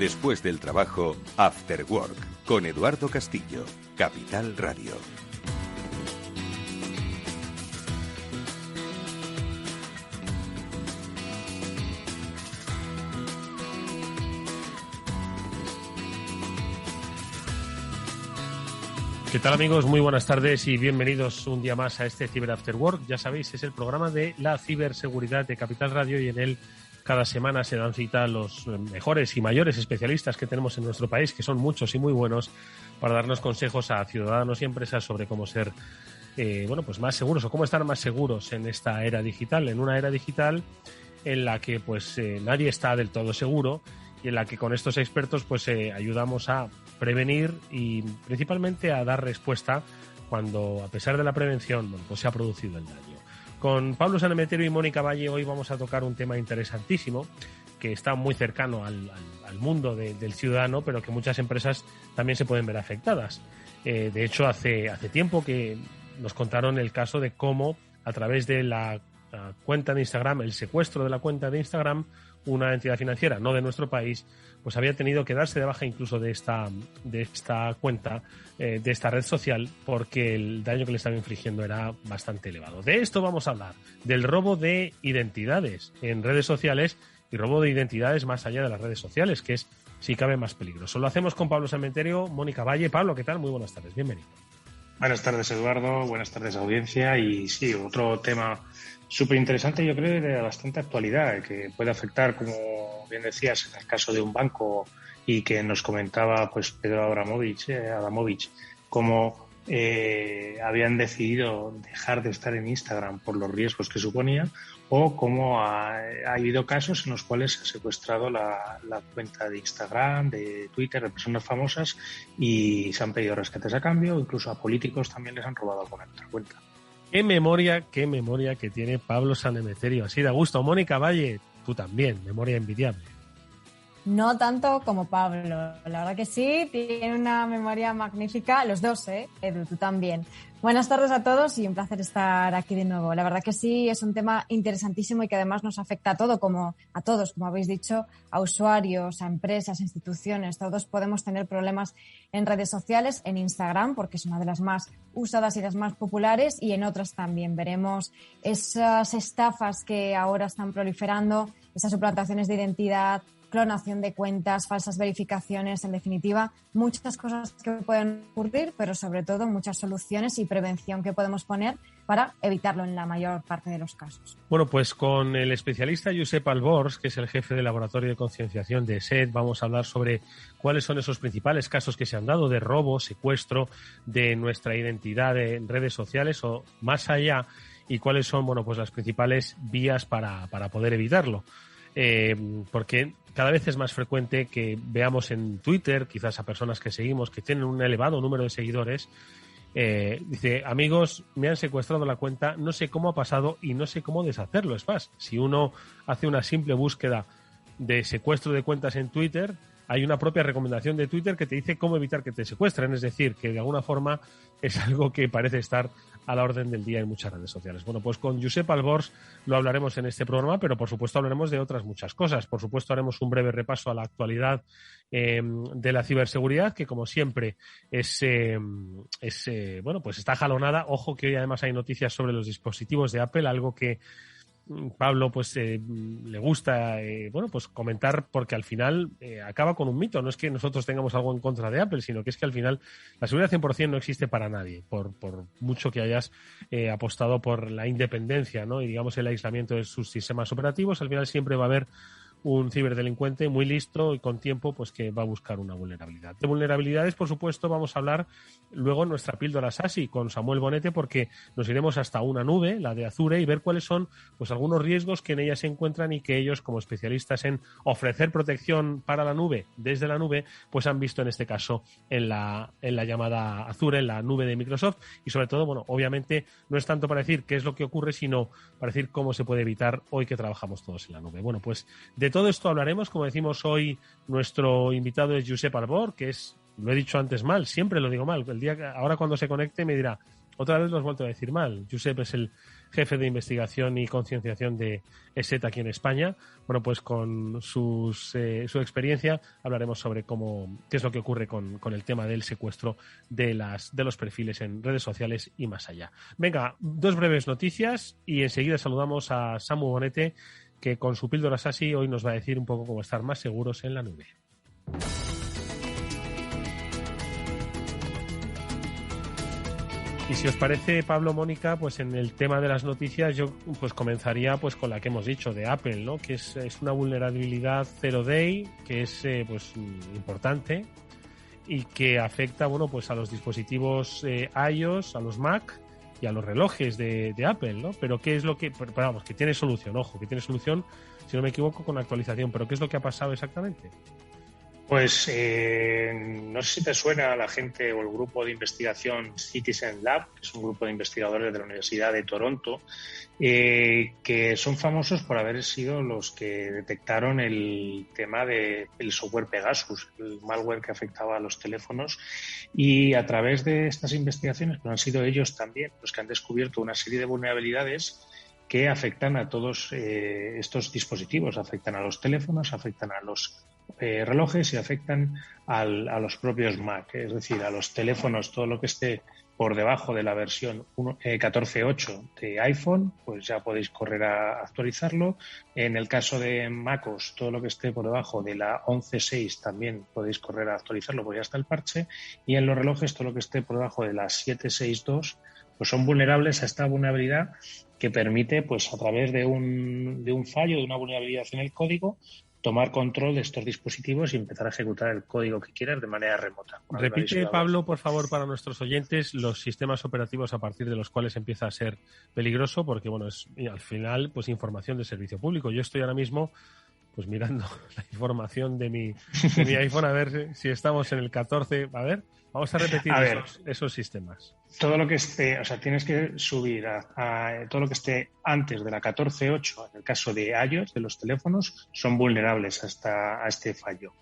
Después del trabajo, After Work, con Eduardo Castillo, Capital Radio. ¿Qué tal, amigos? Muy buenas tardes y bienvenidos un día más a este Cyber After Work. Ya sabéis, es el programa de la ciberseguridad de Capital Radio y en él cada semana se dan cita los mejores y mayores especialistas que tenemos en nuestro país, que son muchos y muy buenos, para darnos consejos a ciudadanos y empresas sobre cómo ser pues más seguros o cómo estar más seguros en esta era digital, en una era digital en la que nadie está del todo seguro y en la que con estos expertos ayudamos a prevenir y principalmente a dar respuesta cuando, a pesar de la prevención, se ha producido el daño. Con Pablo Sanemeterio y Mónica Valle hoy vamos a tocar un tema interesantísimo que está muy cercano al mundo del ciudadano, pero que muchas empresas también se pueden ver afectadas. De hecho, hace tiempo que nos contaron el caso de cómo, a través de la cuenta de Instagram, el secuestro de la cuenta de Instagram, una entidad financiera no de nuestro país, pues había tenido que darse de baja incluso de esta cuenta, de esta red social, porque el daño que le estaba infligiendo era bastante elevado. De esto vamos a hablar, del robo de identidades en redes sociales y robo de identidades más allá de las redes sociales, que es, si cabe, más peligroso. Lo hacemos con Pablo Sanemeterio, Mónica Valle. Pablo, ¿qué tal? Muy buenas tardes, bienvenido. Buenas tardes, Eduardo, buenas tardes, audiencia. Y sí, otro tema súper interesante, yo creo, de bastante actualidad, que puede afectar, como bien decías, en el caso de un banco y que nos comentaba Pedro Adamovich, cómo habían decidido dejar de estar en Instagram por los riesgos que suponía, o cómo ha habido casos en los cuales se ha secuestrado la cuenta de Instagram, de Twitter, de personas famosas y se han pedido rescates a cambio, incluso a políticos también les han robado con otra cuenta. Qué memoria que tiene Pablo Sanemeterio. Así de gusto. Mónica Valle, tú también, memoria envidiable. No tanto como Pablo, la verdad que sí, tiene una memoria magnífica, los dos, Edu, tú también. Buenas tardes a todos y un placer estar aquí de nuevo. La verdad que sí, es un tema interesantísimo y que además nos afecta a todos, como habéis dicho, a usuarios, a empresas, a instituciones. Todos podemos tener problemas en redes sociales, en Instagram, porque es una de las más usadas y las más populares, y en otras también. Veremos esas estafas que ahora están proliferando, esas suplantaciones de identidad, clonación de cuentas, falsas verificaciones, en definitiva, muchas cosas que pueden ocurrir, pero sobre todo muchas soluciones y prevención que podemos poner para evitarlo en la mayor parte de los casos. Bueno, pues con el especialista Josep Albors, que es el jefe del Laboratorio de Concienciación de SED, vamos a hablar sobre cuáles son esos principales casos que se han dado de robo, secuestro de nuestra identidad en redes sociales o más allá, y cuáles son las principales vías para poder evitarlo. Porque cada vez es más frecuente que veamos en Twitter, quizás a personas que seguimos, que tienen un elevado número de seguidores, dice, amigos, me han secuestrado la cuenta, no sé cómo ha pasado y no sé cómo deshacerlo. Es más, si uno hace una simple búsqueda de secuestro de cuentas en Twitter, hay una propia recomendación de Twitter que te dice cómo evitar que te secuestren, es decir, que de alguna forma es algo que parece estar a la orden del día en muchas redes sociales. Bueno, pues con Josep Albors lo hablaremos en este programa, pero por supuesto hablaremos de otras muchas cosas. Por supuesto haremos un breve repaso a la actualidad de la ciberseguridad, que como siempre está jalonada. Ojo que hoy además hay noticias sobre los dispositivos de Apple, algo que Pablo le gusta comentar, porque al final acaba con un mito. No es que nosotros tengamos algo en contra de Apple, sino que es que al final la seguridad 100% no existe para nadie, por mucho que hayas apostado por la independencia, ¿no? Y digamos el aislamiento de sus sistemas operativos. Al final siempre va a haber un ciberdelincuente muy listo y con tiempo que va a buscar una vulnerabilidad. De vulnerabilidades, por supuesto, vamos a hablar luego en nuestra píldora SASI con Samuel Bonete, porque nos iremos hasta una nube, la de Azure, y ver cuáles son algunos riesgos que en ella se encuentran y que ellos, como especialistas en ofrecer protección para la nube desde la nube, han visto en este caso en la llamada Azure, en la nube de Microsoft. Y sobre todo, obviamente no es tanto para decir qué es lo que ocurre, sino para decir cómo se puede evitar hoy que trabajamos todos en la nube. Bueno, pues de todo esto hablaremos. Como decimos hoy, nuestro invitado es Josep Albors, que es, lo he dicho antes mal, siempre lo digo mal. Ahora cuando se conecte me dirá, otra vez lo has vuelto a decir mal. Josep es el jefe de investigación y concienciación de ESET aquí en España. Bueno, pues con su experiencia hablaremos sobre qué es lo que ocurre con el tema del secuestro de los perfiles en redes sociales y más allá. Venga, 2 breves noticias y enseguida saludamos a Samu Bonete, que con su píldora SASI hoy nos va a decir un poco cómo estar más seguros en la nube. Y si os parece, Pablo, Mónica, pues en el tema de las noticias yo pues comenzaría pues con la que hemos dicho de Apple, ¿no? Que es una vulnerabilidad zero day que es pues importante y que afecta, bueno, pues a los dispositivos iOS, a los Mac y a los relojes de Apple, ¿no? Pero qué es lo que, pero vamos, que tiene solución, ojo, que tiene solución, si no me equivoco, con la actualización. Pero ¿qué es lo que ha pasado exactamente? Pues no sé si te suena a la gente o el grupo de investigación Citizen Lab, que es un grupo de investigadores de la Universidad de Toronto, que son famosos por haber sido los que detectaron el tema del software Pegasus, el malware que afectaba a los teléfonos, y a través de estas investigaciones pues han sido ellos también los que han descubierto una serie de vulnerabilidades que afectan a todos estos dispositivos, afectan a los teléfonos, afectan a los relojes y afectan a los propios Mac, es decir, a los teléfonos, todo lo que esté por debajo de la versión 14.8 de iPhone, pues ya podéis correr a actualizarlo. En el caso de MacOS, todo lo que esté por debajo de la 11.6 también podéis correr a actualizarlo, porque ya está el parche. Y en los relojes, todo lo que esté por debajo de la 7.6.2, pues son vulnerables a esta vulnerabilidad que permite, pues a través de un fallo, de una vulnerabilidad en el código, tomar control de estos dispositivos y empezar a ejecutar el código que quieras de manera remota. Repite, Pablo, por favor, para nuestros oyentes, los sistemas operativos a partir de los cuales empieza a ser peligroso, porque, bueno, es al final pues información de servicio público. Yo estoy ahora mismo pues mirando la información de mi iPhone a ver si estamos en el 14. A ver, vamos a repetir esos sistemas. Todo lo que esté, o sea, tienes que subir a todo lo que esté antes de la 14.8, en el caso de iOS, de los teléfonos, son vulnerables a este fallo.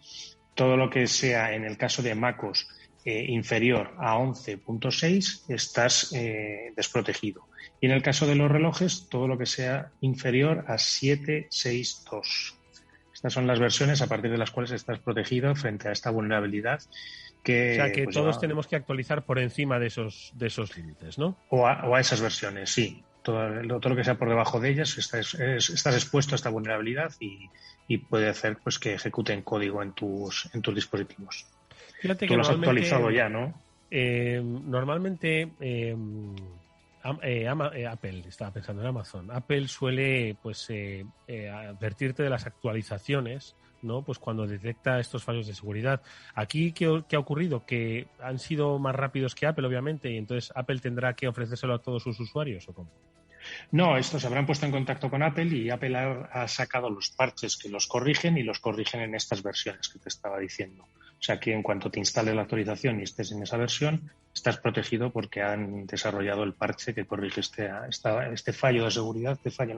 Todo lo que sea, en el caso de MacOS, inferior a 11.6, estás desprotegido. Y en el caso de los relojes, todo lo que sea inferior a 7.6.2. Estas son las versiones a partir de las cuales estás protegido frente a esta vulnerabilidad. O sea, que pues todos tenemos que actualizar por encima de esos límites, ¿no? O a esas versiones, sí. Todo lo que sea por debajo de ellas estás expuesto a esta vulnerabilidad y puede hacer pues que ejecuten código en tus dispositivos. Fíjate Tú que lo has actualizado ya, ¿no? Normalmente Apple, estaba pensando en Amazon, Apple suele pues advertirte de las actualizaciones, ¿no? Pues cuando detecta estos fallos de seguridad. Aquí, ¿qué ha ocurrido? Que han sido más rápidos que Apple, obviamente, y entonces Apple tendrá que ofrecérselo a todos sus usuarios, ¿o cómo? No, estos se habrán puesto en contacto con Apple y Apple ha sacado los parches que los corrigen y los corrigen en estas versiones que te estaba diciendo. O sea que en cuanto te instales la actualización y estés en esa versión, estás protegido porque han desarrollado el parche que corrige este fallo de seguridad, este fallo en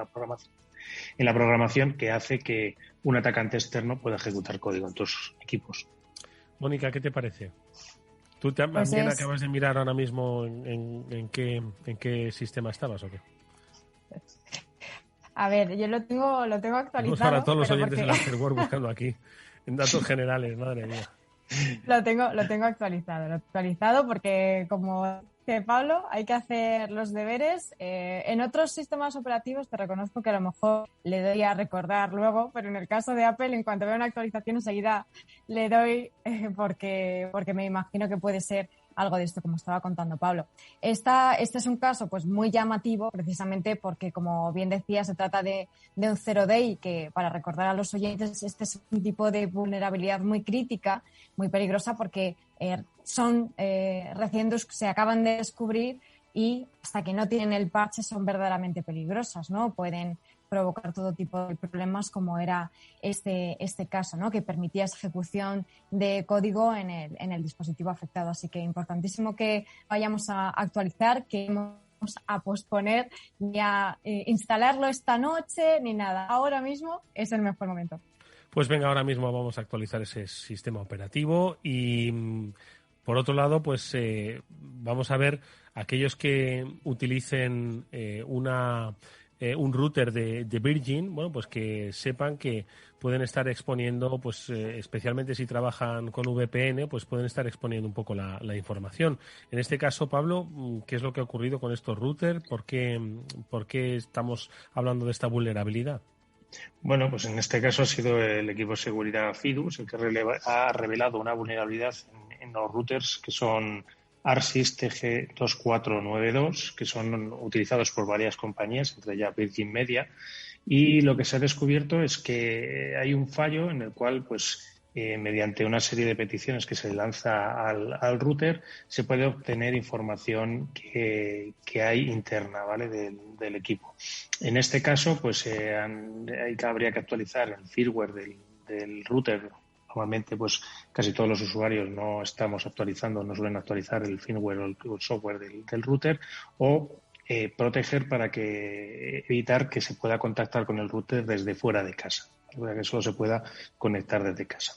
la programación que hace que un atacante externo pueda ejecutar código en tus equipos. Mónica, ¿qué te parece? ¿Tú también acabas de mirar ahora mismo en qué sistema estabas o qué? A ver, yo lo tengo actualizado. Vamos para todos los oyentes del Afterwork buscando aquí, en datos generales, madre mía. Lo tengo actualizado porque, como dice Pablo, hay que hacer los deberes. En otros sistemas operativos te reconozco que a lo mejor le doy a recordar luego, pero en el caso de Apple, en cuanto veo una actualización enseguida le doy porque me imagino que puede ser algo de esto, como estaba contando Pablo. Este es un caso pues muy llamativo, precisamente porque, como bien decía, se trata de un zero day que, para recordar a los oyentes, este es un tipo de vulnerabilidad muy crítica, muy peligrosa, porque se acaban de descubrir y hasta que no tienen el parche son verdaderamente peligrosas, ¿no? Pueden provocar todo tipo de problemas, como era este caso, ¿no? Que permitía esa ejecución de código en el dispositivo afectado. Así que importantísimo que vayamos a actualizar, que vamos a posponer ni a instalarlo esta noche ni nada. Ahora mismo es el mejor momento. Pues venga, ahora mismo vamos a actualizar ese sistema operativo y... Por otro lado, pues vamos a ver aquellos que utilicen un router de Virgin, bueno, pues que sepan que pueden estar exponiendo, pues especialmente si trabajan con VPN, pues pueden estar exponiendo un poco la información. En este caso, Pablo, ¿qué es lo que ha ocurrido con estos routers? ¿Por qué estamos hablando de esta vulnerabilidad? Bueno, pues en este caso ha sido el equipo de seguridad FIDUS el que ha revelado una vulnerabilidad en los routers que son ARSYS TG2492, que son utilizados por varias compañías, entre ellas Virgin Media, y lo que se ha descubierto es que hay un fallo en el cual, pues, mediante una serie de peticiones que se lanza al router, se puede obtener información que hay interna, ¿vale?, del equipo. En este caso, pues, habría que actualizar el firmware del router. Normalmente, pues casi todos los usuarios no estamos actualizando, no suelen actualizar el firmware o el software del router, o proteger para evitar que se pueda contactar con el router desde fuera de casa, para que solo se pueda conectar desde casa.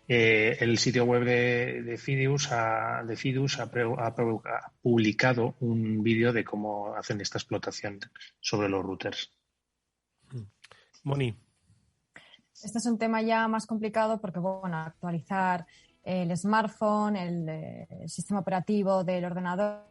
El sitio web de FIDUS ha publicado un vídeo de cómo hacen esta explotación sobre los routers. Moni. Este es un tema ya más complicado porque, bueno, actualizar el smartphone, el sistema operativo del ordenador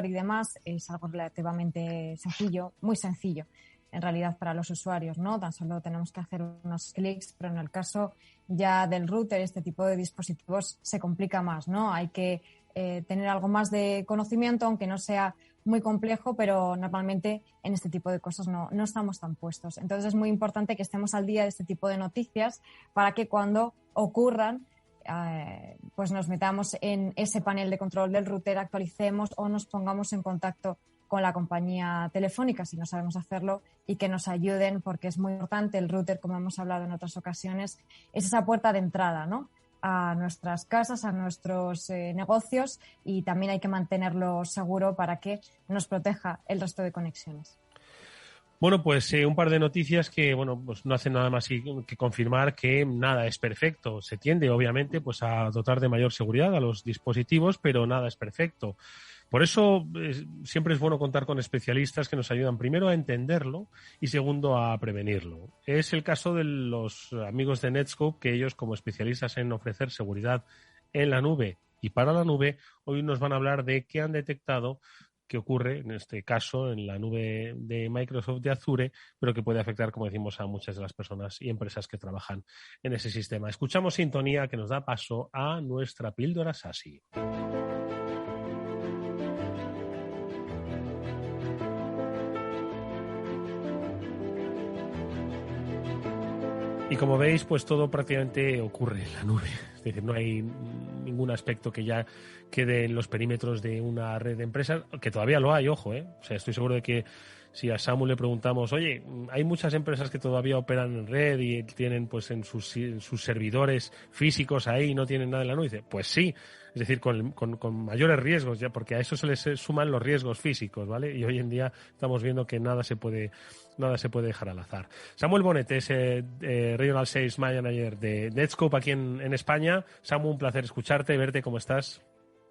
y demás es algo relativamente sencillo, muy sencillo en realidad para los usuarios, ¿no? Tan solo tenemos que hacer unos clics, pero en el caso ya del router, este tipo de dispositivos se complica más, ¿no? Hay que tener algo más de conocimiento, aunque no sea muy complejo, pero normalmente en este tipo de cosas no estamos tan puestos. Entonces es muy importante que estemos al día de este tipo de noticias para que cuando ocurran pues nos metamos en ese panel de control del router, actualicemos o nos pongamos en contacto con la compañía telefónica si no sabemos hacerlo y que nos ayuden, porque es muy importante. El router, como hemos hablado en otras ocasiones, es esa puerta de entrada, ¿no?, a nuestras casas, a nuestros negocios, y también hay que mantenerlo seguro para que nos proteja el resto de conexiones. Bueno, pues un par de noticias que, bueno, pues no hacen nada más que confirmar que nada es perfecto. Se tiende, obviamente, pues a dotar de mayor seguridad a los dispositivos, pero nada es perfecto. Por eso siempre es bueno contar con especialistas que nos ayudan primero a entenderlo y segundo a prevenirlo. Es el caso de los amigos de Netskope, que ellos, como especialistas en ofrecer seguridad en la nube y para la nube, hoy nos van a hablar de qué han detectado que ocurre, en este caso, en la nube de Microsoft de Azure, pero que puede afectar, como decimos, a muchas de las personas y empresas que trabajan en ese sistema. Escuchamos sintonía que nos da paso a nuestra píldora SASI. Y como veis, pues todo prácticamente ocurre en la nube. Es decir, no hay ningún aspecto que ya quede en los perímetros de una red de empresas, que todavía lo hay, ojo, ¿eh? O sea, estoy seguro de que si a Samu le preguntamos, oye, hay muchas empresas que todavía operan en red y tienen pues en sus servidores físicos ahí y no tienen nada en la nube. Dice, pues sí, es decir, con mayores riesgos, ya, porque a eso se les suman los riesgos físicos, ¿vale? Y hoy en día estamos viendo que nada se puede dejar al azar. Samuel Bonet es Regional Sales Manager de Netskope aquí en España. Samu, un placer escucharte y verte. ¿Cómo estás?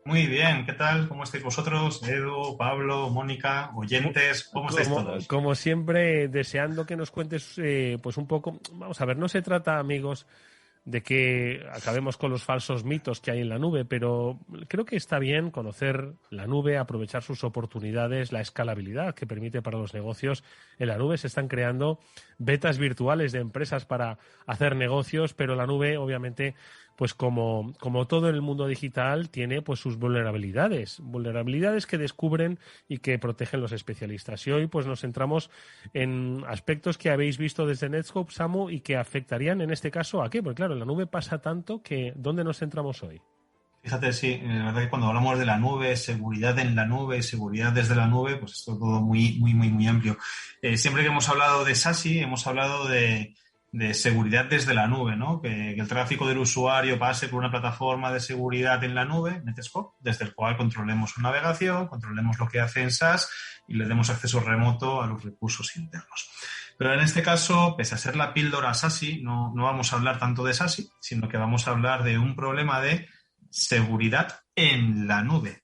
Muy bien, ¿qué tal? ¿Cómo estáis vosotros? Edu, Pablo, Mónica, oyentes, ¿cómo estáis todos? Como siempre, deseando que nos cuentes pues un poco. Vamos a ver, no se trata, amigos, de que acabemos con los falsos mitos que hay en la nube, pero creo que está bien conocer la nube, aprovechar sus oportunidades, la escalabilidad que permite para los negocios. En la nube se están creando betas virtuales de empresas para hacer negocios, pero la nube, obviamente, pues como todo en el mundo digital, tiene pues sus vulnerabilidades que descubren y que protegen los especialistas. Y hoy pues nos centramos en aspectos que habéis visto desde Netskope, Samu, y que afectarían en este caso ¿a qué? Porque claro, en la nube pasa tanto que ¿dónde nos centramos hoy? Fíjate, sí, la verdad que cuando hablamos de la nube, seguridad en la nube, seguridad desde la nube, pues esto es todo muy, muy, muy, muy amplio. Siempre que hemos hablado de SASI, hemos hablado de seguridad desde la nube, ¿no? Que el tráfico del usuario pase por una plataforma de seguridad en la nube, Netskope, desde el cual controlemos su navegación, controlemos lo que hace en SaaS y le demos acceso remoto a los recursos internos. Pero en este caso, pese a ser la píldora SASI, no vamos a hablar tanto de SASI, sino que vamos a hablar de un problema de seguridad en la nube.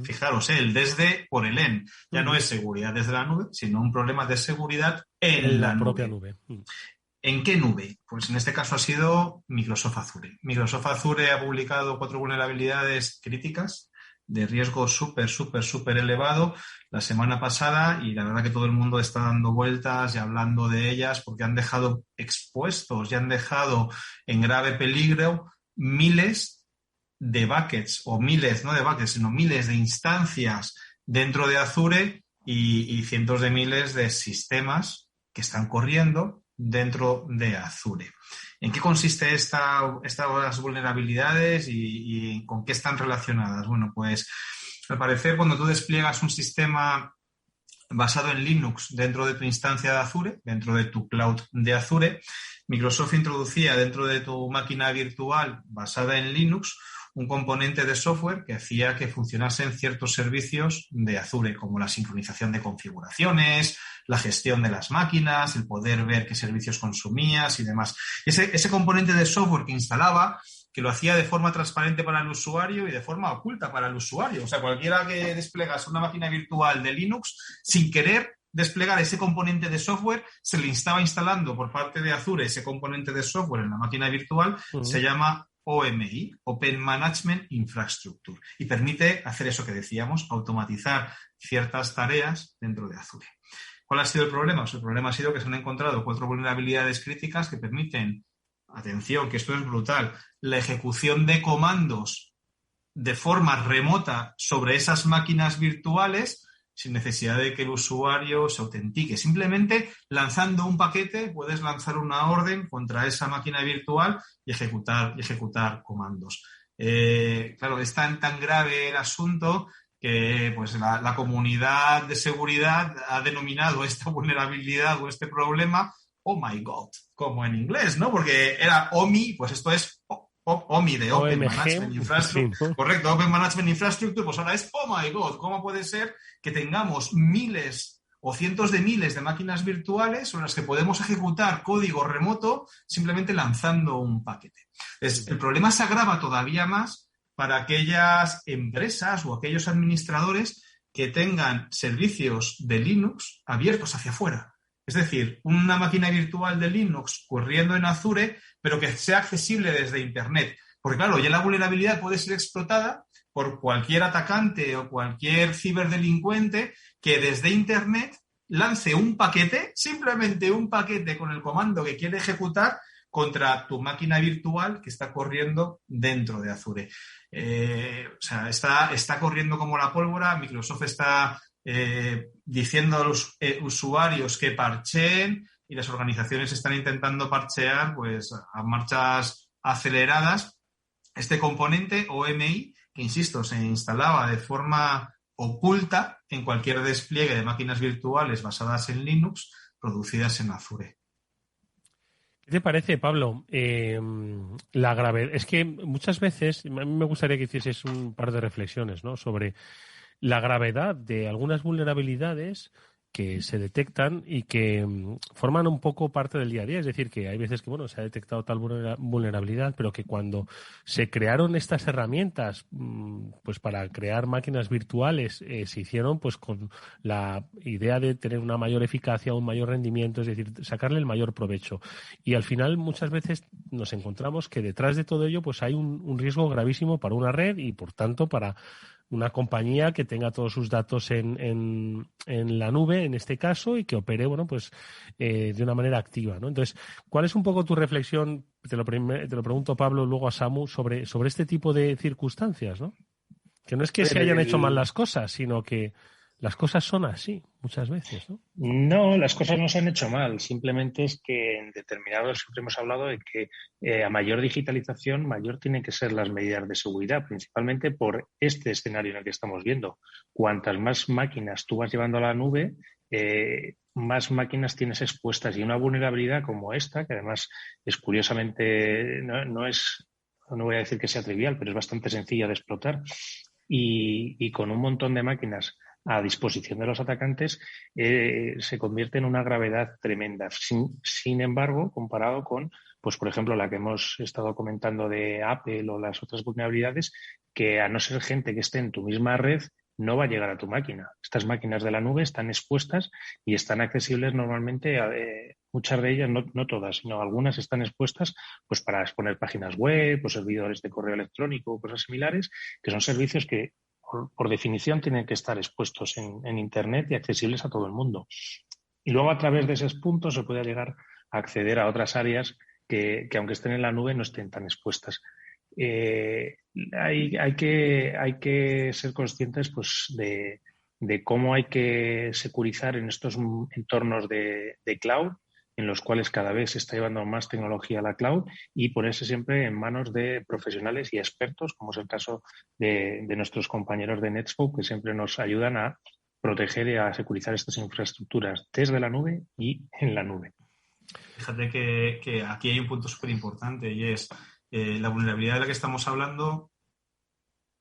Fijaros, el desde por el en. Ya no es seguridad desde la nube, sino un problema de seguridad en la propia nube. ¿En qué nube? Pues en este caso ha sido Microsoft Azure. Microsoft Azure ha publicado 4 vulnerabilidades críticas de riesgo súper elevado la semana pasada, y la verdad que todo el mundo está dando vueltas y hablando de ellas porque han dejado expuestos y han dejado en grave peligro miles de buckets, o miles, no de buckets, sino miles de instancias dentro de Azure y cientos de miles de sistemas que están corriendo dentro de Azure. ¿En qué consiste estas vulnerabilidades y con qué están relacionadas? Bueno, pues al parecer cuando tú despliegas un sistema basado en Linux dentro de tu instancia de Azure, dentro de tu cloud de Azure, Microsoft introducía dentro de tu máquina virtual basada en Linux un componente de software que hacía que funcionasen ciertos servicios de Azure, como la sincronización de configuraciones, la gestión de las máquinas, el poder ver qué servicios consumías y demás. Ese componente de software que instalaba, que lo hacía de forma transparente para el usuario y de forma oculta para el usuario. O sea, cualquiera que desplegase una máquina virtual de Linux, sin querer desplegar ese componente de software, se le estaba instalando por parte de Azure ese componente de software en la máquina virtual, se llama OMI, Open Management Infrastructure, y permite hacer eso que decíamos, automatizar ciertas tareas dentro de Azure. ¿Cuál ha sido el problema? Pues el problema ha sido que se han encontrado 4 vulnerabilidades críticas que permiten, atención, que esto es brutal, la ejecución de comandos de forma remota sobre esas máquinas virtuales sin necesidad de que el usuario se autentique. Simplemente lanzando un paquete puedes lanzar una orden contra esa máquina virtual y ejecutar comandos. Claro, es tan grave el asunto que pues la comunidad de seguridad ha denominado esta vulnerabilidad o este problema "Oh my God", como en inglés, ¿no? Porque era OMI, pues esto es OMI de Open Management Infrastructure. Sí, ¿no? Correcto, Open Management Infrastructure, pues ahora es "Oh my God", ¿cómo puede ser que tengamos miles o cientos de miles de máquinas virtuales sobre las que podemos ejecutar código remoto simplemente lanzando un paquete? Entonces, el problema se agrava todavía más para aquellas empresas o aquellos administradores que tengan servicios de Linux abiertos hacia afuera. Es decir, una máquina virtual de Linux corriendo en Azure, pero que sea accesible desde Internet. Porque claro, ya la vulnerabilidad puede ser explotada por cualquier atacante o cualquier ciberdelincuente que desde Internet lance un paquete, simplemente un paquete con el comando que quiere ejecutar contra tu máquina virtual que está corriendo dentro de Azure. O sea, está corriendo como la pólvora. Microsoft está diciendo a los usuarios que parcheen, y las organizaciones están intentando parchear pues a marchas aceleradas este componente OMI, que insisto, se instalaba de forma oculta en cualquier despliegue de máquinas virtuales basadas en Linux producidas en Azure. ¿Qué te parece, Pablo? La gravedad. Es que muchas veces, a mí me gustaría que hicieses un par de reflexiones, ¿no?, sobre la gravedad de algunas vulnerabilidades que se detectan y que forman un poco parte del día a día. Es decir, que hay veces que, bueno, se ha detectado tal vulnerabilidad, pero que cuando se crearon estas herramientas pues para crear máquinas virtuales, se hicieron pues con la idea de tener una mayor eficacia, un mayor rendimiento, es decir, sacarle el mayor provecho. Y al final muchas veces nos encontramos que detrás de todo ello pues hay un riesgo gravísimo para una red y, por tanto, para una compañía que tenga todos sus datos en la nube, en este caso, y que opere, bueno, pues de una manera activa, ¿no? Entonces, ¿cuál es un poco tu reflexión? Te lo pregunto, Pablo, luego a Samu, sobre este tipo de circunstancias, ¿no? Que no es que se hayan hecho mal las cosas, sino que las cosas son así muchas veces, ¿no? No, las cosas no se han hecho mal. Simplemente es que en determinados, siempre hemos hablado de que a mayor digitalización, mayor tienen que ser las medidas de seguridad, principalmente por este escenario en el que estamos viendo. Cuantas más máquinas tú vas llevando a la nube, más máquinas tienes expuestas. Y una vulnerabilidad como esta, que además es curiosamente, no voy a decir que sea trivial, pero es bastante sencilla de explotar, y con un montón de máquinas a disposición de los atacantes, se convierte en una gravedad tremenda. Sin embargo, comparado con, pues por ejemplo, la que hemos estado comentando de Apple o las otras vulnerabilidades, que a no ser gente que esté en tu misma red, no va a llegar a tu máquina. Estas máquinas de la nube están expuestas y están accesibles normalmente, muchas de ellas, no todas, sino algunas están expuestas pues para exponer páginas web o servidores de correo electrónico o cosas similares, que son servicios que por definición tienen que estar expuestos en Internet y accesibles a todo el mundo. Y luego a través de esos puntos se puede llegar a acceder a otras áreas que aunque estén en la nube no estén tan expuestas. Hay que ser conscientes pues de cómo hay que securizar en estos entornos de cloud, en los cuales cada vez se está llevando más tecnología a la cloud, y ponerse siempre en manos de profesionales y expertos, como es el caso de nuestros compañeros de Netscope, que siempre nos ayudan a proteger y a securizar estas infraestructuras desde la nube y en la nube. Fíjate que aquí hay un punto súper importante, y es la vulnerabilidad de la que estamos hablando.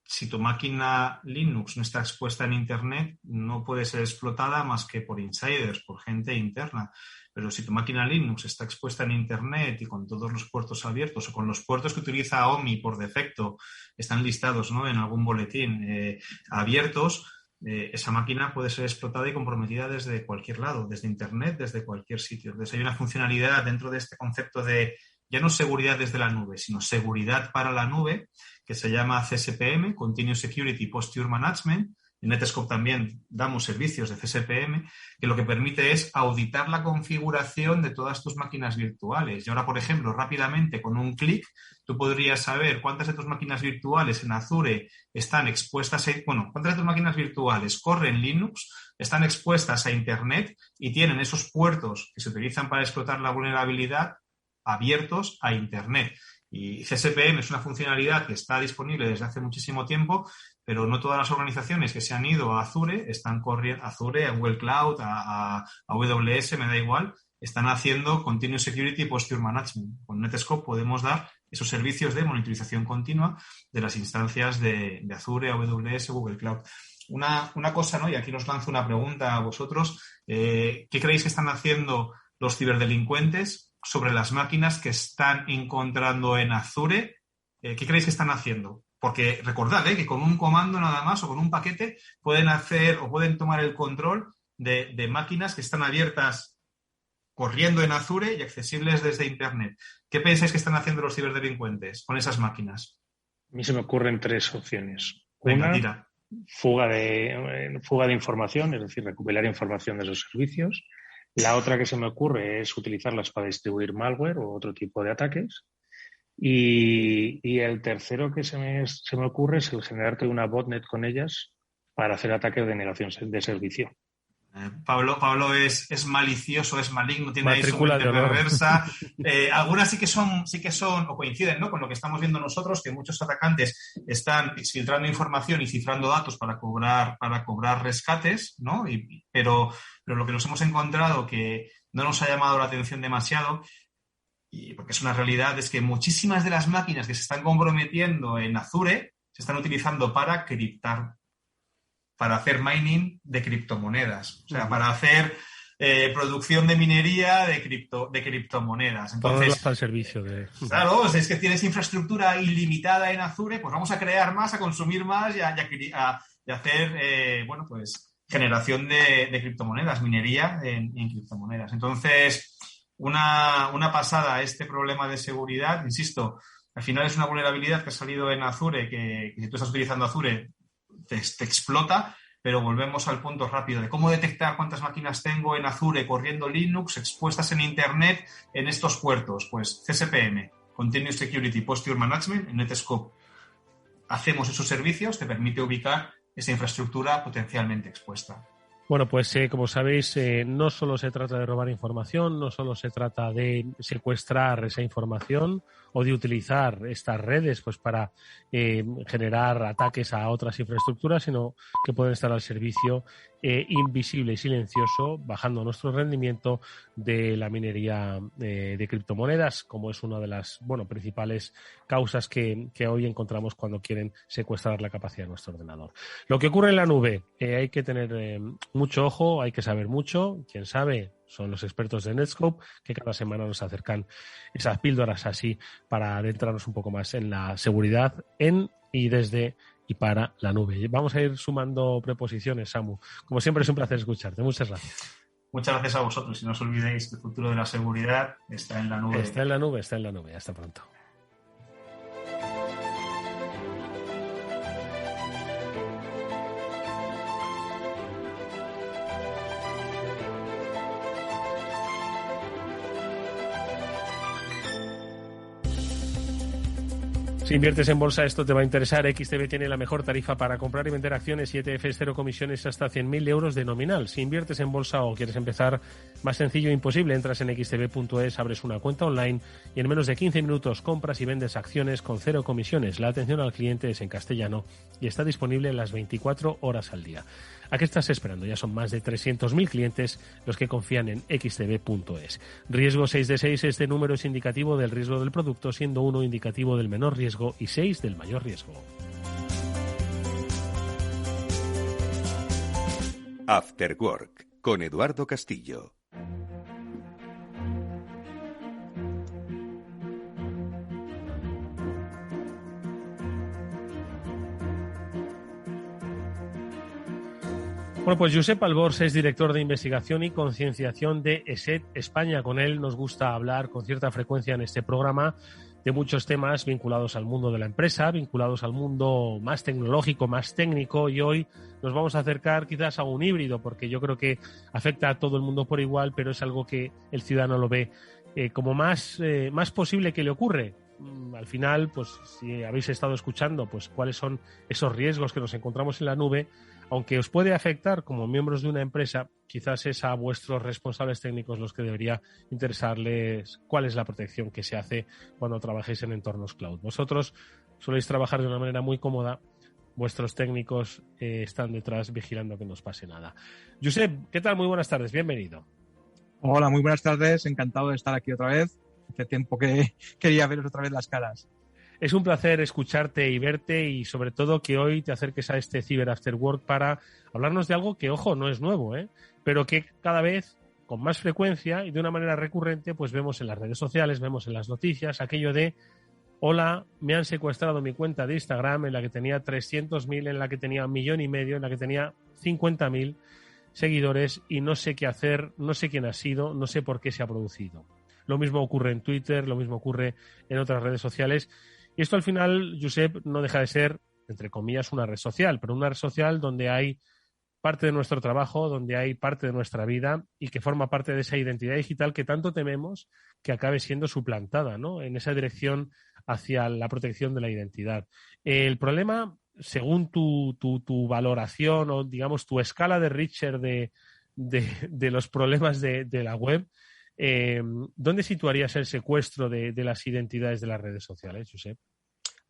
Si tu máquina Linux no está expuesta en Internet, no puede ser explotada más que por insiders, por gente interna. Pero si tu máquina Linux está expuesta en Internet y con todos los puertos abiertos, o con los puertos que utiliza OMI por defecto, están listados, ¿no?, en algún boletín abiertos, esa máquina puede ser explotada y comprometida desde cualquier lado, desde Internet, desde cualquier sitio. Entonces hay una funcionalidad dentro de este concepto de ya no seguridad desde la nube, sino seguridad para la nube, que se llama CSPM, Continuous Security Posture Management. En Netscope también damos servicios de CSPM, que lo que permite es auditar la configuración de todas tus máquinas virtuales. Y ahora, por ejemplo, rápidamente, con un clic, tú podrías saber cuántas de tus máquinas virtuales en Azure están expuestas cuántas de tus máquinas virtuales corren Linux, están expuestas a Internet y tienen esos puertos que se utilizan para explotar la vulnerabilidad abiertos a Internet. Y CSPM es una funcionalidad que está disponible desde hace muchísimo tiempo, pero no todas las organizaciones que se han ido a Azure están corriendo, Azure, a Google Cloud, a AWS, me da igual, están haciendo Continuous Security Posture Management. Con Netscope podemos dar esos servicios de monitorización continua de las instancias de Azure, AWS, Google Cloud. Una cosa, ¿no? Y aquí os lanzo una pregunta a vosotros. ¿Qué creéis que están haciendo los ciberdelincuentes sobre las máquinas que están encontrando en Azure? ¿Qué creéis que están haciendo? Porque recordad que con un comando nada más o con un paquete pueden hacer o pueden tomar el control de máquinas que están abiertas corriendo en Azure y accesibles desde Internet. ¿Qué pensáis que están haciendo los ciberdelincuentes con esas máquinas? A mí se me ocurren tres opciones. Venga, tira. Fuga de información, es decir, recuperar información de esos servicios. La otra que se me ocurre es utilizarlas para distribuir malware o otro tipo de ataques. Y el tercero que se me ocurre es el generarte una botnet con ellas para hacer ataques de negación de servicio. Pablo es malicioso, es maligno, tiene ahí su mente ¿no? perversa. Algunas sí que son o coinciden, ¿no?, con lo que estamos viendo nosotros, que muchos atacantes están filtrando información y cifrando datos para cobrar rescates, ¿no? Pero lo que nos hemos encontrado que no nos ha llamado la atención demasiado, y porque es una realidad, es que muchísimas de las máquinas que se están comprometiendo en Azure se están utilizando para criptar, para hacer mining de criptomonedas, o sea, para hacer producción de minería de criptomonedas. Entonces, todo está al servicio de... Claro, es que tienes infraestructura ilimitada en Azure, pues vamos a crear más, a consumir más y a hacer, generación de criptomonedas, minería en criptomonedas. Entonces, una pasada este problema de seguridad, insisto, al final es una vulnerabilidad que ha salido en Azure, que si tú estás utilizando Azure te explota, pero volvemos al punto rápido de cómo detectar cuántas máquinas tengo en Azure corriendo Linux expuestas en Internet en estos puertos. Pues CSPM, Continuous Security Posture Management, en Netscope hacemos esos servicios, te permite ubicar esa infraestructura potencialmente expuesta. Bueno, pues como sabéis, no solo se trata de robar información, no solo se trata de secuestrar esa información o de utilizar estas redes pues para generar ataques a otras infraestructuras, sino que pueden estar al servicio invisible y silencioso, bajando nuestro rendimiento de la minería de criptomonedas, como es una de las principales causas que hoy encontramos cuando quieren secuestrar la capacidad de nuestro ordenador. Lo que ocurre en la nube, hay que tener mucho ojo, hay que saber mucho. Quien sabe son los expertos de Netscope, que cada semana nos acercan esas píldoras así para adentrarnos un poco más en la seguridad en y desde y para la nube. Vamos a ir sumando preposiciones, Samu. Como siempre es un placer escucharte. Muchas gracias. Muchas gracias a vosotros y no os olvidéis que el futuro de la seguridad está en la nube. Está en la nube, está en la nube. Hasta pronto. Si inviertes en bolsa, esto te va a interesar. XTB tiene la mejor tarifa para comprar y vender acciones y ETFs, cero comisiones hasta 100.000 euros de nominal. Si inviertes en bolsa o quieres empezar, más sencillo imposible. Entras en xtb.es, abres una cuenta online y en menos de 15 minutos compras y vendes acciones con cero comisiones. La atención al cliente es en castellano y está disponible las 24 horas al día. ¿A qué estás esperando? Ya son más de 300.000 clientes los que confían en xtb.es. Riesgo 6 de 6. Este número es indicativo del riesgo del producto, siendo 1 indicativo del menor riesgo y 6 del mayor riesgo. After Work con Eduardo Castillo. Bueno, pues Josep Albors es director de investigación y concienciación de ESET España. Con él nos gusta hablar con cierta frecuencia en este programa de muchos temas vinculados al mundo de la empresa, vinculados al mundo más tecnológico, más técnico, y hoy nos vamos a acercar quizás a un híbrido, porque yo creo que afecta a todo el mundo por igual, pero es algo que el ciudadano lo ve como más posible que le ocurre. Al final, pues si habéis estado escuchando, pues cuáles son esos riesgos que nos encontramos en la nube, aunque os puede afectar como miembros de una empresa, quizás es a vuestros responsables técnicos los que debería interesarles cuál es la protección que se hace cuando trabajéis en entornos cloud. Vosotros soléis trabajar de una manera muy cómoda, vuestros técnicos están detrás vigilando que no os pase nada. Josep, ¿qué tal? Muy buenas tardes, bienvenido. Hola, muy buenas tardes, encantado de estar aquí otra vez. Hace tiempo que quería veros otra vez las caras. Es un placer escucharte y verte y sobre todo que hoy te acerques a este Cyber After Work para hablarnos de algo que, ojo, no es nuevo, pero que cada vez con más frecuencia y de una manera recurrente pues vemos en las redes sociales, vemos en las noticias aquello de hola, me han secuestrado mi cuenta de Instagram en la que tenía 300.000, en la que tenía 1,5 millones, en la que tenía 50.000 seguidores y no sé qué hacer, no sé quién ha sido, no sé por qué se ha producido. Lo mismo ocurre en Twitter, lo mismo ocurre en otras redes sociales. Y esto al final, Josep, no deja de ser, entre comillas, una red social, pero una red social donde hay parte de nuestro trabajo, donde hay parte de nuestra vida y que forma parte de esa identidad digital que tanto tememos que acabe siendo suplantada, ¿no? En esa dirección hacia la protección de la identidad. El problema, según tu valoración o, digamos, tu escala de Richter de los problemas de la web, ¿dónde situarías el secuestro de las identidades de las redes sociales, Josep?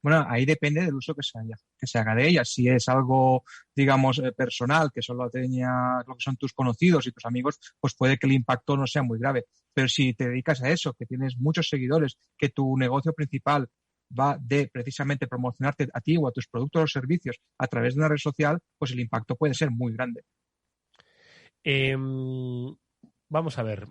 Bueno, ahí depende del uso que se haga de ellas. Si es algo, digamos, personal, que solo tenía lo que son tus conocidos y tus amigos, pues puede que el impacto no sea muy grave. Pero si te dedicas a eso, que tienes muchos seguidores, que tu negocio principal va de precisamente promocionarte a ti o a tus productos o servicios a través de una red social, pues el impacto puede ser muy grande. Vamos a ver.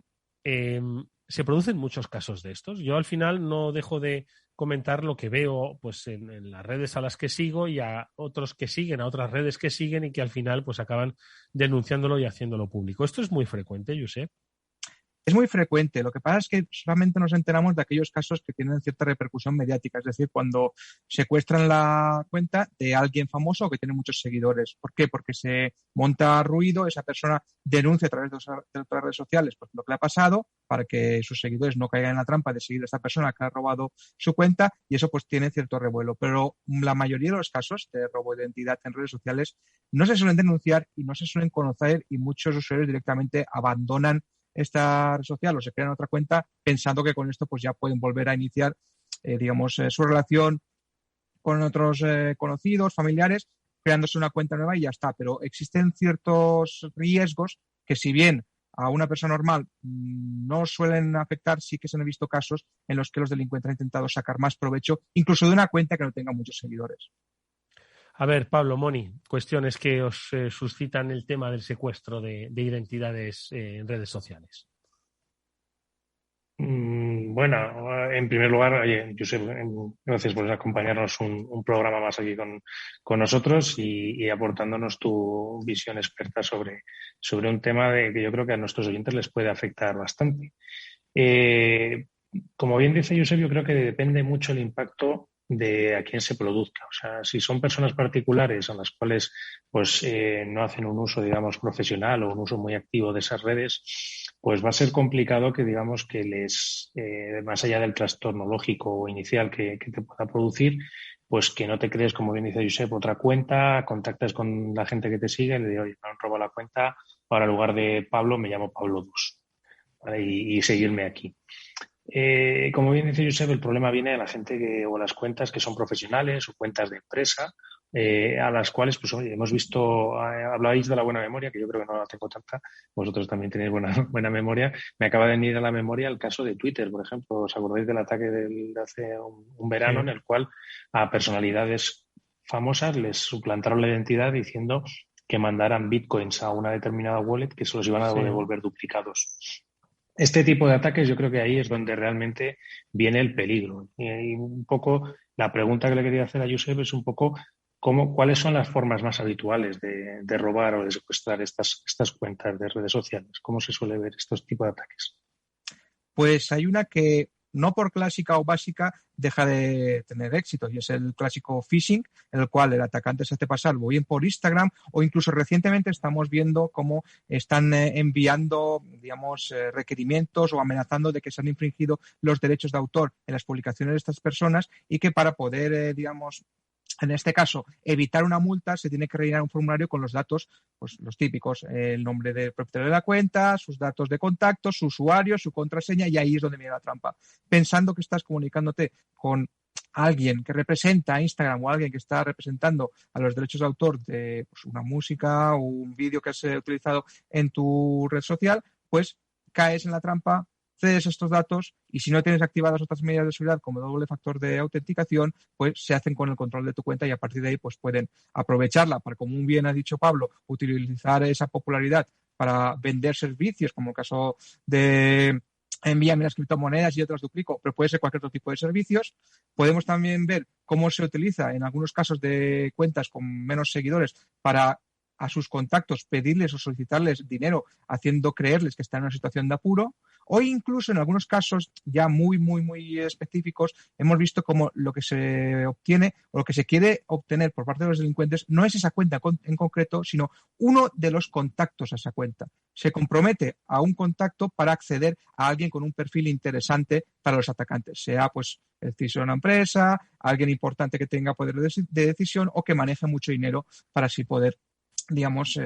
Se producen muchos casos de estos. Yo al final no dejo de comentar lo que veo pues en las redes a las que sigo y a otros que siguen, a otras redes que siguen y que al final pues acaban denunciándolo y haciéndolo público. ¿Esto es muy frecuente, Josep? Es muy frecuente. Lo que pasa es que solamente nos enteramos de aquellos casos que tienen cierta repercusión mediática, es decir, cuando secuestran la cuenta de alguien famoso o que tiene muchos seguidores. ¿Por qué? Porque se monta ruido, esa persona denuncia a través de otras redes sociales pues, lo que le ha pasado para que sus seguidores no caigan en la trampa de seguir a esta persona que ha robado su cuenta y eso pues tiene cierto revuelo. Pero la mayoría de los casos de robo de identidad en redes sociales no se suelen denunciar y no se suelen conocer y muchos usuarios directamente abandonan esta red social o se crean otra cuenta pensando que con esto pues ya pueden volver a iniciar su relación con otros conocidos, familiares, creándose una cuenta nueva y ya está. Pero existen ciertos riesgos que si bien a una persona normal no suelen afectar, sí que se han visto casos en los que los delincuentes han intentado sacar más provecho incluso de una cuenta que no tenga muchos seguidores. A ver, Pablo, Moni, cuestiones que os suscitan el tema del secuestro de identidades en redes sociales. Bueno, Bueno, en primer lugar, oye, Josep, gracias por acompañarnos un programa más aquí con nosotros y aportándonos tu visión experta sobre un tema que yo creo que a nuestros oyentes les puede afectar bastante. Como bien dice Josep, yo creo que depende mucho el impacto de a quién se produzca. O sea, si son personas particulares a las cuales pues no hacen un uso, digamos, profesional o un uso muy activo de esas redes, pues va a ser complicado que, digamos, que les, más allá del trastorno lógico inicial que te pueda producir, pues que no te crees, como bien dice Josep, otra cuenta, contactas con la gente que te sigue y le digo, oye, me han robado la cuenta, ahora en lugar de Pablo me llamo Pablo 2, ¿vale? Y seguirme aquí. Como bien dice Josep, el problema viene de la gente o las cuentas que son profesionales o cuentas de empresa, a las cuales, pues oye, hemos visto, hablabais de la buena memoria, que yo creo que no la tengo tanta, vosotros también tenéis buena memoria. Me acaba de venir a la memoria el caso de Twitter, por ejemplo. ¿Os acordáis del ataque de hace un verano, en el cual a personalidades famosas les suplantaron la identidad diciendo que mandaran bitcoins a una determinada wallet que se los iban a devolver duplicados? Este tipo de ataques, yo creo que ahí es donde realmente viene el peligro. Y un poco la pregunta que le quería hacer a Josep es un poco cuáles son las formas más habituales de robar o de secuestrar estas cuentas de redes sociales. ¿Cómo se suele ver estos tipos de ataques? Pues hay una que no por clásica o básica deja de tener éxito, y es el clásico phishing, en el cual el atacante se hace pasar o bien por Instagram, o incluso recientemente estamos viendo cómo están enviando, digamos, requerimientos o amenazando de que se han infringido los derechos de autor en las publicaciones de estas personas, y que para poder, digamos, en este caso, evitar una multa, se tiene que rellenar un formulario con los datos, pues los típicos, el nombre del propietario de la cuenta, sus datos de contacto, su usuario, su contraseña, y ahí es donde viene la trampa. Pensando que estás comunicándote con alguien que representa a Instagram o alguien que está representando a los derechos de autor de pues, una música o un vídeo que has utilizado en tu red social, pues caes en la trampa, cedes estos datos, y si no tienes activadas otras medidas de seguridad como doble factor de autenticación, pues se hacen con el control de tu cuenta, y a partir de ahí pues pueden aprovecharla para, como bien ha dicho Pablo, utilizar esa popularidad para vender servicios, como el caso de envíame las criptomonedas y otras duplico, pero puede ser cualquier otro tipo de servicios. Podemos también ver cómo se utiliza en algunos casos de cuentas con menos seguidores para a sus contactos pedirles o solicitarles dinero, haciendo creerles que están en una situación de apuro, o incluso en algunos casos ya muy específicos hemos visto como lo que se obtiene o lo que se quiere obtener por parte de los delincuentes no es esa cuenta en concreto, sino uno de los contactos a esa cuenta. Se compromete a un contacto para acceder a alguien con un perfil interesante para los atacantes, sea pues el CEO de una empresa, alguien importante que tenga poder de decisión o que maneje mucho dinero para así poder, digamos,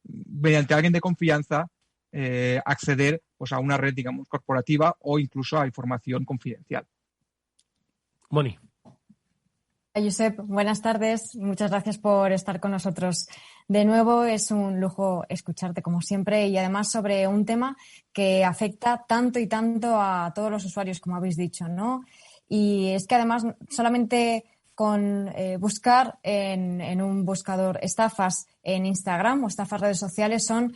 mediante alguien de confianza, acceder pues, a una red, digamos, corporativa o incluso a información confidencial. Moni. Josep, buenas tardes. Muchas gracias por estar con nosotros de nuevo. Es un lujo escucharte como siempre, y además sobre un tema que afecta tanto y tanto a todos los usuarios, como habéis dicho, ¿no? Y es que además solamente con buscar en un buscador estafas en Instagram o estafas redes sociales son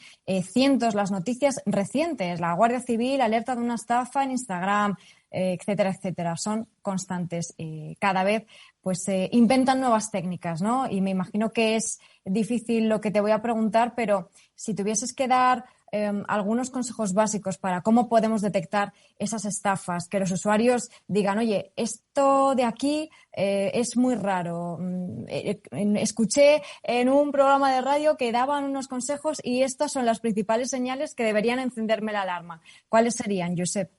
cientos las noticias recientes. La Guardia Civil alerta de una estafa en Instagram, etcétera, etcétera. Son constantes. Cada vez pues inventan nuevas técnicas, ¿no? Y me imagino que es difícil lo que te voy a preguntar, pero si tuvieses que dar algunos consejos básicos para cómo podemos detectar esas estafas, que los usuarios digan, oye, esto de aquí es muy raro. Escuché en un programa de radio que daban unos consejos y estas son las principales señales que deberían encenderme la alarma. ¿Cuáles serían, Josep?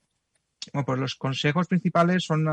Bueno, pues los consejos principales son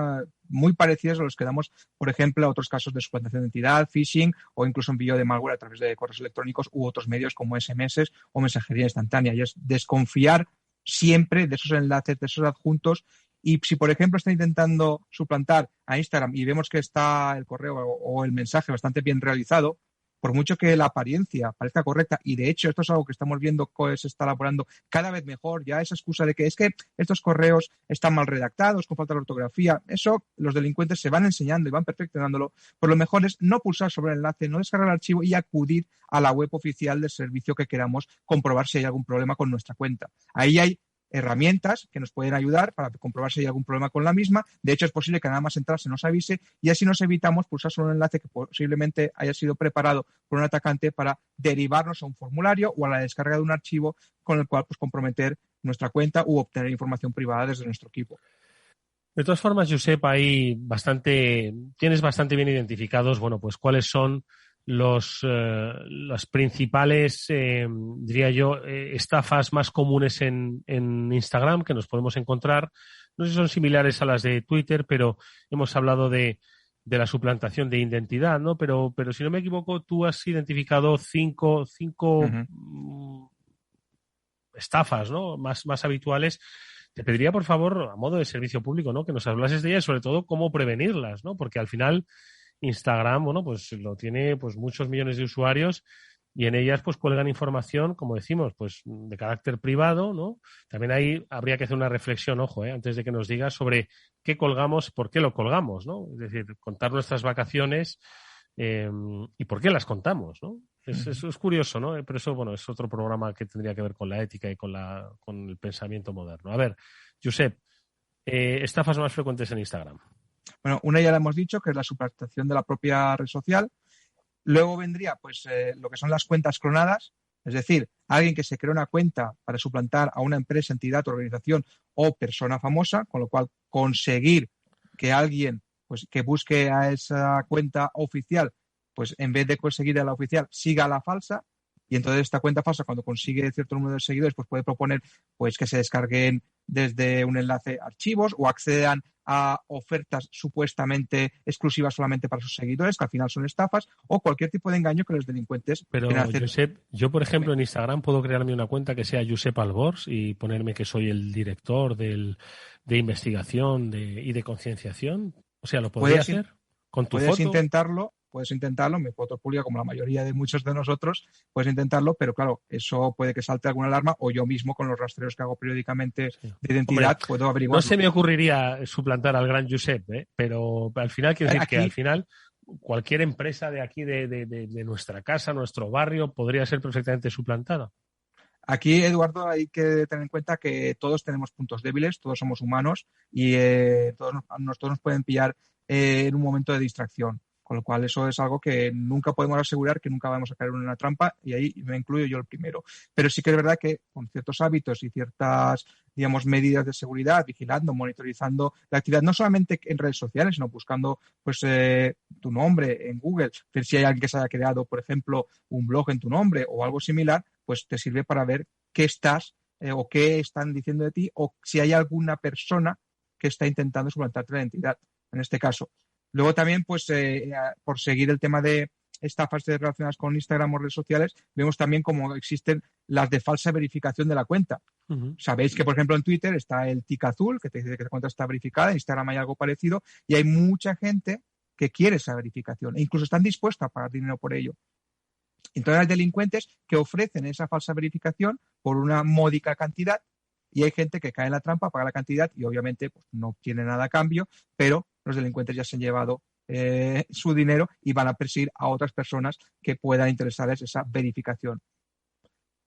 muy parecidos a los que damos, por ejemplo, a otros casos de suplantación de identidad, phishing o incluso envío de malware a través de correos electrónicos u otros medios como SMS o mensajería instantánea. Y es desconfiar siempre de esos enlaces, de esos adjuntos. Y si, por ejemplo, está intentando suplantar a Instagram y vemos que está el correo o el mensaje bastante bien realizado, por mucho que la apariencia parezca correcta, y de hecho esto es algo que estamos viendo que se está elaborando cada vez mejor, ya esa excusa de que es que estos correos están mal redactados, con falta de ortografía, eso los delincuentes se van enseñando y van perfeccionándolo, pues lo mejor es no pulsar sobre el enlace, no descargar el archivo y acudir a la web oficial del servicio que queramos comprobar si hay algún problema con nuestra cuenta. Ahí hay herramientas que nos pueden ayudar para comprobar si hay algún problema con la misma. De hecho, es posible que nada más entrar se nos avise y así nos evitamos pulsar sobre un enlace que posiblemente haya sido preparado por un atacante para derivarnos a un formulario o a la descarga de un archivo con el cual pues comprometer nuestra cuenta u obtener información privada desde nuestro equipo. De todas formas, Josep, tienes bastante bien identificados, bueno, pues cuáles son las principales, diría yo, estafas más comunes en Instagram que nos podemos encontrar. No sé si son similares a las de Twitter, pero hemos hablado de la suplantación de identidad, ¿no? Pero si no me equivoco, tú has identificado cinco estafas, ¿no? Más habituales. Te pediría, por favor, a modo de servicio público, ¿no? Que nos hablases de ellas y sobre todo cómo prevenirlas, ¿no? Porque al final Instagram, bueno, pues lo tiene pues muchos millones de usuarios y en ellas pues cuelgan información, como decimos, pues de carácter privado, ¿no? También ahí habría que hacer una reflexión, ojo, antes de que nos digas sobre qué colgamos, por qué lo colgamos, ¿no? Es decir, contar nuestras vacaciones y por qué las contamos, ¿no? Eso es curioso, ¿no? Pero eso, bueno, es otro programa que tendría que ver con la ética y con el pensamiento moderno. A ver, Josep, estafas más frecuentes en Instagram. Bueno, una ya la hemos dicho, que es la suplantación de la propia red social. Luego vendría pues lo que son las cuentas clonadas, es decir, alguien que se crea una cuenta para suplantar a una empresa, entidad, organización o persona famosa, con lo cual conseguir que alguien pues que busque a esa cuenta oficial, pues en vez de conseguir a la oficial, siga a la falsa. Y entonces esta cuenta falsa, cuando consigue cierto número de seguidores, pues puede proponer pues que se descarguen desde un enlace archivos o accedan a ofertas supuestamente exclusivas solamente para sus seguidores, que al final son estafas, o cualquier tipo de engaño que los delincuentes quieren hacer. Josep, yo, por ejemplo, en Instagram puedo crearme una cuenta que sea Josep Albors y ponerme que soy el director de investigación y de concienciación. O sea, ¿lo podría hacer con tu foto? Puedes intentarlo, mi foto pública, como la mayoría de muchos de nosotros, puedes intentarlo, pero claro, eso puede que salte alguna alarma o yo mismo con los rastreos que hago periódicamente de identidad puedo averiguar. No se me ocurriría suplantar al gran Josep, pero al final quiero decir que al final cualquier empresa de aquí, de nuestra casa, nuestro barrio, podría ser perfectamente suplantada. Aquí, Eduardo, hay que tener en cuenta que todos tenemos puntos débiles, todos somos humanos y todos nos pueden pillar en un momento de distracción. Con lo cual, eso es algo que nunca podemos asegurar que nunca vamos a caer en una trampa y ahí me incluyo yo el primero. Pero sí que es verdad que con ciertos hábitos y ciertas, digamos, medidas de seguridad, vigilando, monitorizando la actividad, no solamente en redes sociales, sino buscando pues tu nombre en Google, ver si hay alguien que se haya creado, por ejemplo, un blog en tu nombre o algo similar, pues te sirve para ver qué estás o qué están diciendo de ti o si hay alguna persona que está intentando suplantarte la identidad, en este caso. Luego también, pues, por seguir el tema de estafas relacionadas con Instagram o redes sociales, vemos también cómo existen las de falsa verificación de la cuenta. Uh-huh. Sabéis que, por ejemplo, en Twitter está el tic azul, que te dice que la cuenta está verificada, en Instagram hay algo parecido, y hay mucha gente que quiere esa verificación e incluso están dispuestos a pagar dinero por ello. Entonces hay delincuentes que ofrecen esa falsa verificación por una módica cantidad y hay gente que cae en la trampa, paga la cantidad y obviamente pues, no obtiene nada a cambio, pero los delincuentes ya se han llevado su dinero y van a perseguir a otras personas que puedan interesarles esa verificación.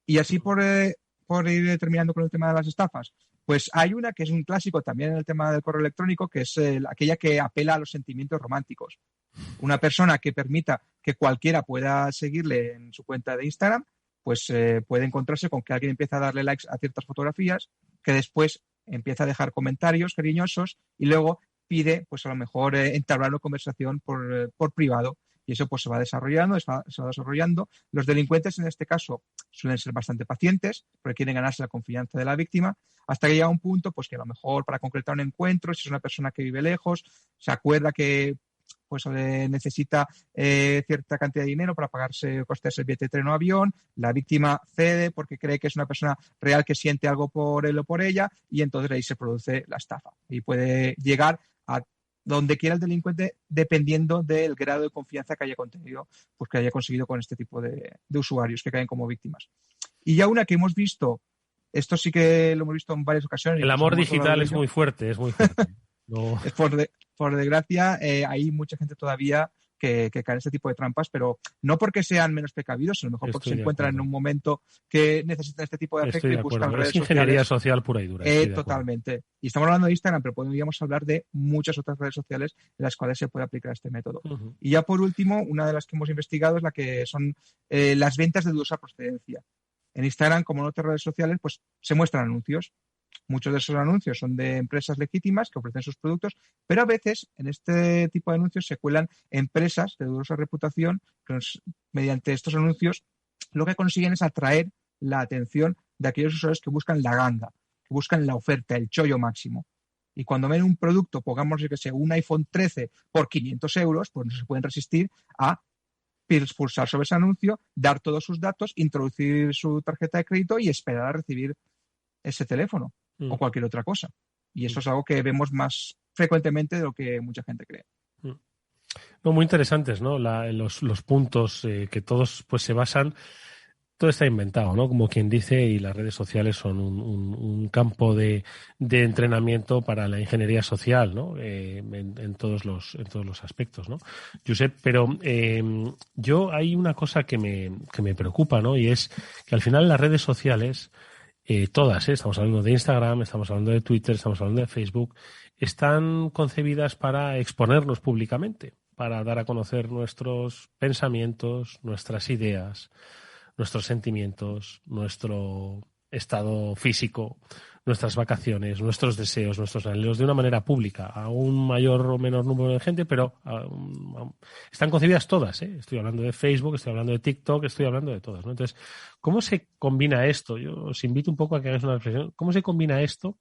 Y así por ir terminando con el tema de las estafas, pues hay una que es un clásico también en el tema del correo electrónico, que es aquella que apela a los sentimientos románticos. Una persona que permita que cualquiera pueda seguirle en su cuenta de Instagram, pues puede encontrarse con que alguien empieza a darle likes a ciertas fotografías, que después empieza a dejar comentarios cariñosos y luego pide, pues a lo mejor, entablar una conversación por privado. Y eso pues se va desarrollando. Los delincuentes en este caso suelen ser bastante pacientes porque quieren ganarse la confianza de la víctima hasta que llega un punto pues que a lo mejor para concretar un encuentro, si es una persona que vive lejos, se acuerda que pues necesita cierta cantidad de dinero para pagarse, costearse el billete de tren o avión, la víctima cede porque cree que es una persona real que siente algo por él o por ella y entonces ahí se produce la estafa y puede llegar a donde quiera el delincuente dependiendo del grado de confianza que haya conseguido con este tipo de usuarios que caen como víctimas. Y ya una que hemos visto, esto sí que lo hemos visto en varias ocasiones. El amor digital es muy fuerte, No. Por desgracia, hay mucha gente todavía que caen en este tipo de trampas, pero no porque sean menos precavidos, sino mejor porque se encuentran en un momento que necesitan este tipo de efecto y buscan redes sociales. Es ingeniería social pura y dura. Totalmente. Y estamos hablando de Instagram, pero podríamos hablar de muchas otras redes sociales en las cuales se puede aplicar este método. Uh-huh. Y ya por último, una de las que hemos investigado es la que son las ventas de dudosa procedencia. En Instagram, como en otras redes sociales, pues se muestran anuncios. Muchos de esos anuncios son de empresas legítimas que ofrecen sus productos, pero a veces en este tipo de anuncios se cuelan empresas de dudosa reputación que mediante estos anuncios lo que consiguen es atraer la atención de aquellos usuarios que buscan la ganga, que buscan la oferta, el chollo máximo. Y cuando ven un producto, pongamos que sea un iPhone 13 por 500 euros, pues no se pueden resistir a pulsar sobre ese anuncio, dar todos sus datos, introducir su tarjeta de crédito y esperar a recibir ese teléfono o cualquier otra cosa. Y eso es algo que vemos más frecuentemente de lo que mucha gente cree. No, muy interesantes, ¿no? Los puntos que todos pues se basan. Todo está inventado, ¿no? Como quien dice, y las redes sociales son un campo de entrenamiento para la ingeniería social, ¿no? En todos los aspectos, ¿no? Josep, pero yo hay una cosa que me preocupa, ¿no? Y es que al final las redes sociales, todas, estamos hablando de Instagram, estamos hablando de Twitter, estamos hablando de Facebook, están concebidas para exponernos públicamente, para dar a conocer nuestros pensamientos, nuestras ideas, nuestros sentimientos, nuestro estado físico, nuestras vacaciones, nuestros deseos, nuestros anhelos de una manera pública, a un mayor o menor número de gente, pero están concebidas todas, ¿eh? Estoy hablando de Facebook, estoy hablando de TikTok, estoy hablando de todas, ¿no? Entonces, ¿cómo se combina esto? Yo os invito un poco a que hagáis una reflexión. ¿Cómo se combina esto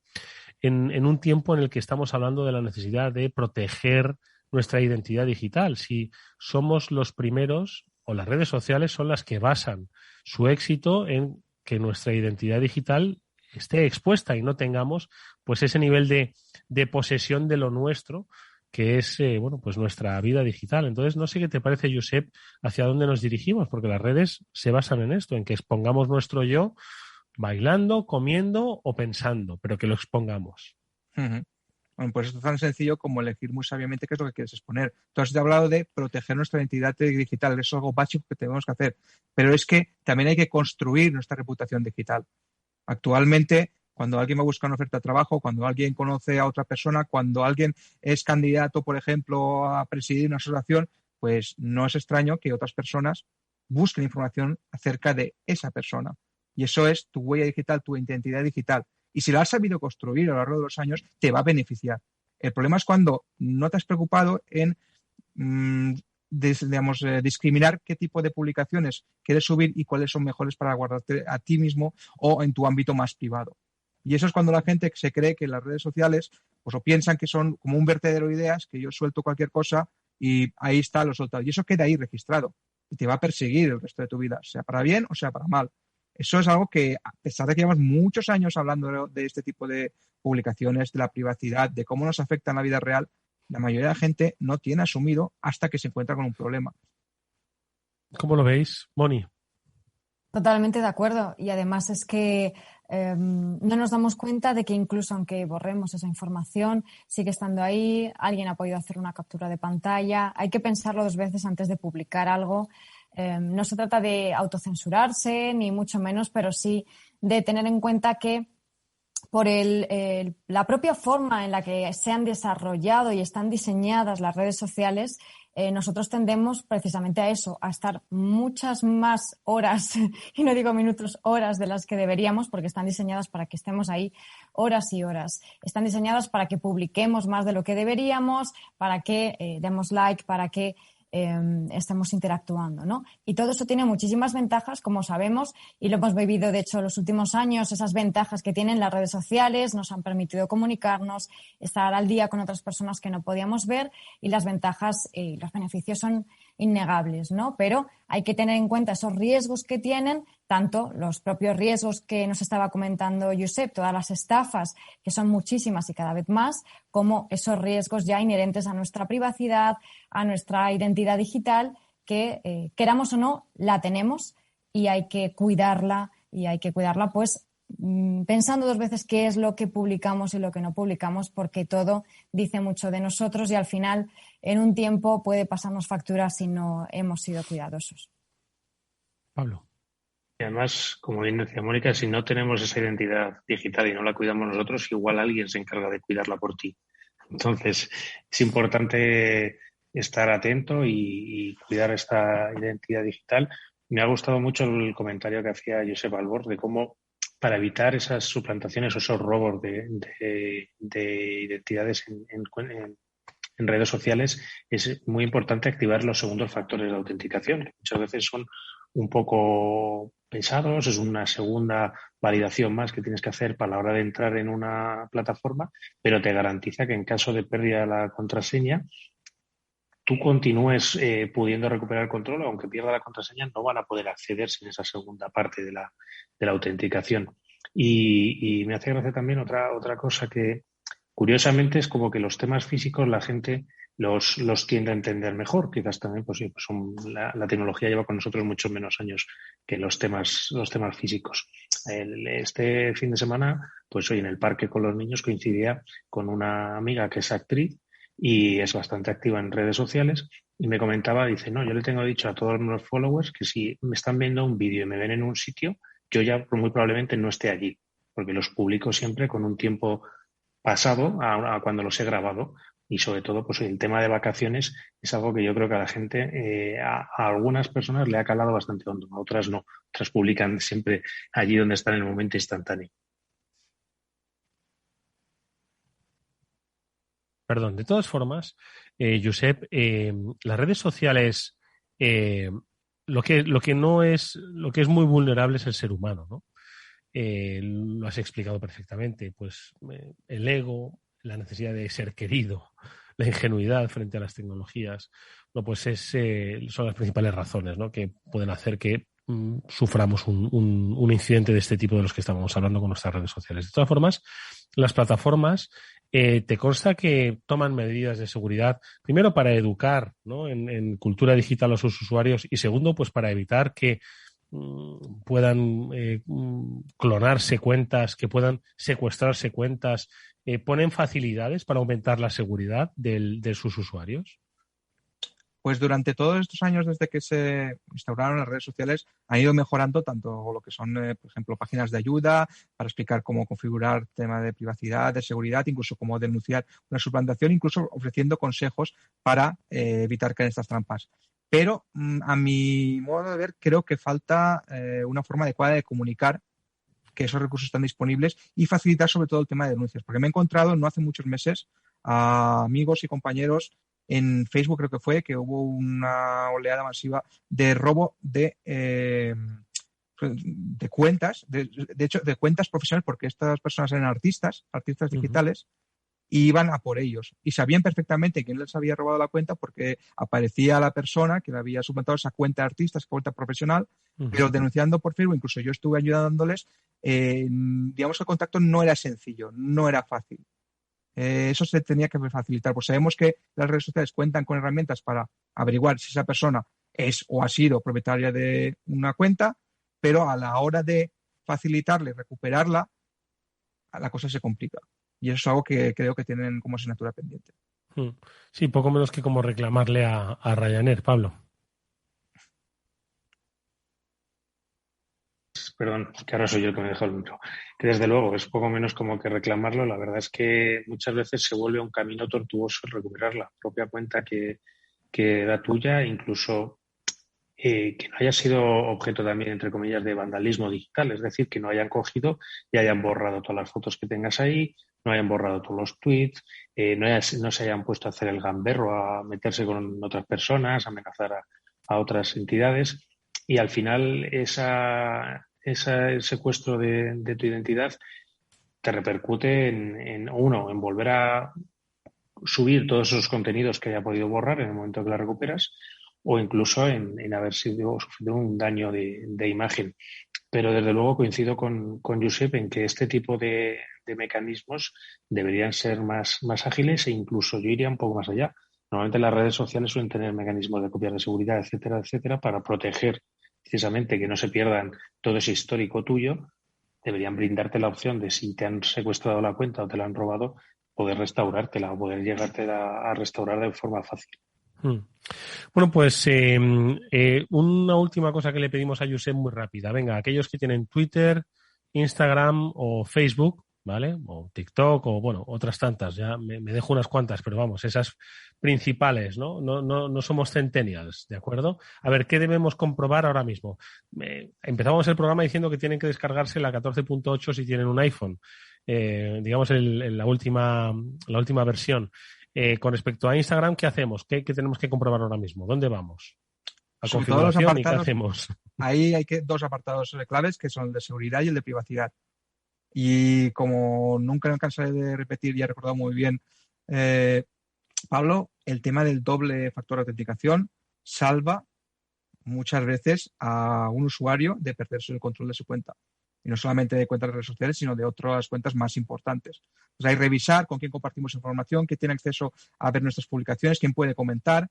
en un tiempo en el que estamos hablando de la necesidad de proteger nuestra identidad digital? Si somos los primeros, o las redes sociales son las que basan su éxito en que nuestra identidad digital esté expuesta y no tengamos pues ese nivel de posesión de lo nuestro que es pues nuestra vida digital. Entonces, no sé qué te parece, Josep, hacia dónde nos dirigimos, porque las redes se basan en esto, en que expongamos nuestro yo bailando, comiendo o pensando, pero que lo expongamos. Uh-huh. Bueno, pues esto es tan sencillo como elegir muy sabiamente qué es lo que quieres exponer. Tú has hablado de proteger nuestra identidad digital, eso es algo básico que tenemos que hacer, pero es que también hay que construir nuestra reputación digital. Actualmente, cuando alguien va a buscar una oferta de trabajo, cuando alguien conoce a otra persona, cuando alguien es candidato, por ejemplo, a presidir una asociación, pues no es extraño que otras personas busquen información acerca de esa persona. Y eso es tu huella digital, tu identidad digital. Y si la has sabido construir a lo largo de los años, te va a beneficiar. El problema es cuando no te has preocupado en discriminar qué tipo de publicaciones quieres subir y cuáles son mejores para guardarte a ti mismo o en tu ámbito más privado. Y eso es cuando la gente se cree que las redes sociales pues, o piensan que son como un vertedero de ideas, que yo suelto cualquier cosa y ahí está lo soltado. Y eso queda ahí registrado y te va a perseguir el resto de tu vida, sea para bien o sea para mal. Eso es algo que, a pesar de que llevamos muchos años hablando de este tipo de publicaciones, de la privacidad, de cómo nos afecta en la vida real, la mayoría de la gente no tiene asumido hasta que se encuentra con un problema. ¿Cómo lo veis, Moni? Totalmente de acuerdo. Y además es que no nos damos cuenta de que incluso aunque borremos esa información, sigue estando ahí, alguien ha podido hacer una captura de pantalla. Hay que pensarlo 2 veces antes de publicar algo. No se trata de autocensurarse, ni mucho menos, pero sí de tener en cuenta que por la propia forma en la que se han desarrollado y están diseñadas las redes sociales, nosotros tendemos precisamente a eso, a estar muchas más horas, y no digo minutos, horas de las que deberíamos, porque están diseñadas para que estemos ahí horas y horas. Están diseñadas para que publiquemos más de lo que deberíamos, para que demos like, para que estemos interactuando, ¿no? Y todo eso tiene muchísimas ventajas, como sabemos, y lo hemos vivido, de hecho, en los últimos años. Esas ventajas que tienen las redes sociales nos han permitido comunicarnos, estar al día con otras personas que no podíamos ver, y las ventajas y los beneficios son innegables, ¿no? Pero hay que tener en cuenta esos riesgos que tienen, tanto los propios riesgos que nos estaba comentando Josep, todas las estafas, que son muchísimas y cada vez más, como esos riesgos ya inherentes a nuestra privacidad, a nuestra identidad digital, que queramos o no, la tenemos y hay que cuidarla pues pensando dos veces qué es lo que publicamos y lo que no publicamos, porque todo dice mucho de nosotros y al final en un tiempo puede pasarnos factura si no hemos sido cuidadosos. Pablo. Y además, como bien decía Mónica, si no tenemos esa identidad digital y no la cuidamos nosotros, igual alguien se encarga de cuidarla por ti. Entonces, es importante estar atento y cuidar esta identidad digital. Me ha gustado mucho el comentario que hacía Josep Albor de cómo, para evitar esas suplantaciones o esos robos de identidades en redes sociales, es muy importante activar los segundos factores de autenticación, que muchas veces son un poco pesados, es una segunda validación más que tienes que hacer para la hora de entrar en una plataforma, pero te garantiza que en caso de pérdida de la contraseña, tú continúes pudiendo recuperar el control, aunque pierda la contraseña, no van a poder acceder sin esa segunda parte de la autenticación. Y me hace gracia también otra cosa que, curiosamente, es como que los temas físicos la gente los tiende a entender mejor. Quizás también pues la tecnología lleva con nosotros muchos menos años que los temas físicos. Este fin de semana, pues hoy en el parque con los niños coincidía con una amiga que es actriz y es bastante activa en redes sociales y me comentaba, dice, no, yo le tengo dicho a todos los followers que si me están viendo un vídeo y me ven en un sitio, yo ya muy probablemente no esté allí, porque los publico siempre con un tiempo pasado a cuando los he grabado. Y sobre todo, pues el tema de vacaciones es algo que yo creo que a la gente, a algunas personas le ha calado bastante hondo, a otras no. Otras publican siempre allí donde están en el momento instantáneo. Perdón, de todas formas, Josep, las redes sociales, lo que es muy vulnerable es el ser humano, ¿no? Lo has explicado perfectamente, pues el ego, la necesidad de ser querido, la ingenuidad frente a las tecnologías, no, pues son las principales razones, ¿no?, que pueden hacer que suframos un incidente de este tipo de los que estábamos hablando con nuestras redes sociales. De todas formas, las plataformas te consta que toman medidas de seguridad, primero para educar, ¿no?, en cultura digital a sus usuarios y segundo, pues para evitar que puedan clonarse cuentas, que puedan secuestrarse cuentas, ¿ponen facilidades para aumentar la seguridad de sus usuarios? Pues durante todos estos años, desde que se instauraron las redes sociales, han ido mejorando tanto lo que son, por ejemplo, páginas de ayuda para explicar cómo configurar tema de privacidad, de seguridad, incluso cómo denunciar una suplantación, incluso ofreciendo consejos para evitar caer en estas trampas. Pero a mi modo de ver, creo que falta una forma adecuada de comunicar que esos recursos están disponibles y facilitar sobre todo el tema de denuncias. Porque me he encontrado no hace muchos meses a amigos y compañeros en Facebook, creo que fue, que hubo una oleada masiva de robo de cuentas, de hecho, de cuentas profesionales, porque estas personas eran artistas digitales, y iban a por ellos. Y sabían perfectamente quién les había robado la cuenta porque aparecía la persona que le había suplantado esa cuenta de artista, esa cuenta profesional, pero denunciando por Facebook, incluso yo estuve ayudándoles, digamos que el contacto no era sencillo, no era fácil. Eso se tenía que facilitar, pues sabemos que las redes sociales cuentan con herramientas para averiguar si esa persona es o ha sido propietaria de una cuenta, pero a la hora de facilitarle, recuperarla, la cosa se complica. Y eso es algo que creo que tienen como asignatura pendiente. Sí, poco menos que como reclamarle a Ryanair, Pablo. Perdón, que ahora soy yo el que me dejo el micro. Que desde luego es poco menos como que reclamarlo. La verdad es que muchas veces se vuelve un camino tortuoso recuperar la propia cuenta que era tuya, incluso que no haya sido objeto también, entre comillas, de vandalismo digital. Es decir, que no hayan cogido y hayan borrado todas las fotos que tengas ahí, no hayan borrado todos los tweets, no se hayan puesto a hacer el gamberro, a meterse con otras personas, a amenazar a otras entidades. Y al final ese secuestro de tu identidad te repercute en volver a subir todos esos contenidos que haya podido borrar en el momento que la recuperas, o incluso en haber sufrido un daño de imagen. Pero desde luego coincido con Josep en que este tipo de mecanismos deberían ser más ágiles e incluso yo iría un poco más allá. Normalmente las redes sociales suelen tener mecanismos de copias de seguridad, etcétera, etcétera, para proteger precisamente que no se pierdan todo ese histórico tuyo, deberían brindarte la opción de, si te han secuestrado la cuenta o te la han robado, poder restaurártela o poder llegarte a restaurar de forma fácil. Bueno, pues una última cosa que le pedimos a Josep muy rápida. Venga, aquellos que tienen Twitter, Instagram o Facebook, ¿vale? O TikTok o, bueno, otras tantas. Ya me dejo unas cuantas, pero vamos, esas principales, ¿no? No somos centennials, ¿de acuerdo? A ver, ¿qué debemos comprobar ahora mismo? Empezamos el programa diciendo que tienen que descargarse la 14.8 si tienen un iPhone. Digamos, la última versión. Con respecto a Instagram, ¿qué hacemos? ¿Qué tenemos que comprobar ahora mismo? ¿Dónde vamos? ¿A configuración y qué hacemos? Ahí hay dos apartados claves, que son el de seguridad y el de privacidad. Y como nunca me cansaré de repetir y he recordado muy bien, Pablo, el tema del doble factor de autenticación salva muchas veces a un usuario de perderse el control de su cuenta. Y no solamente de cuentas de redes sociales, sino de otras cuentas más importantes. Pues hay que revisar con quién compartimos información, quién tiene acceso a ver nuestras publicaciones, quién puede comentar.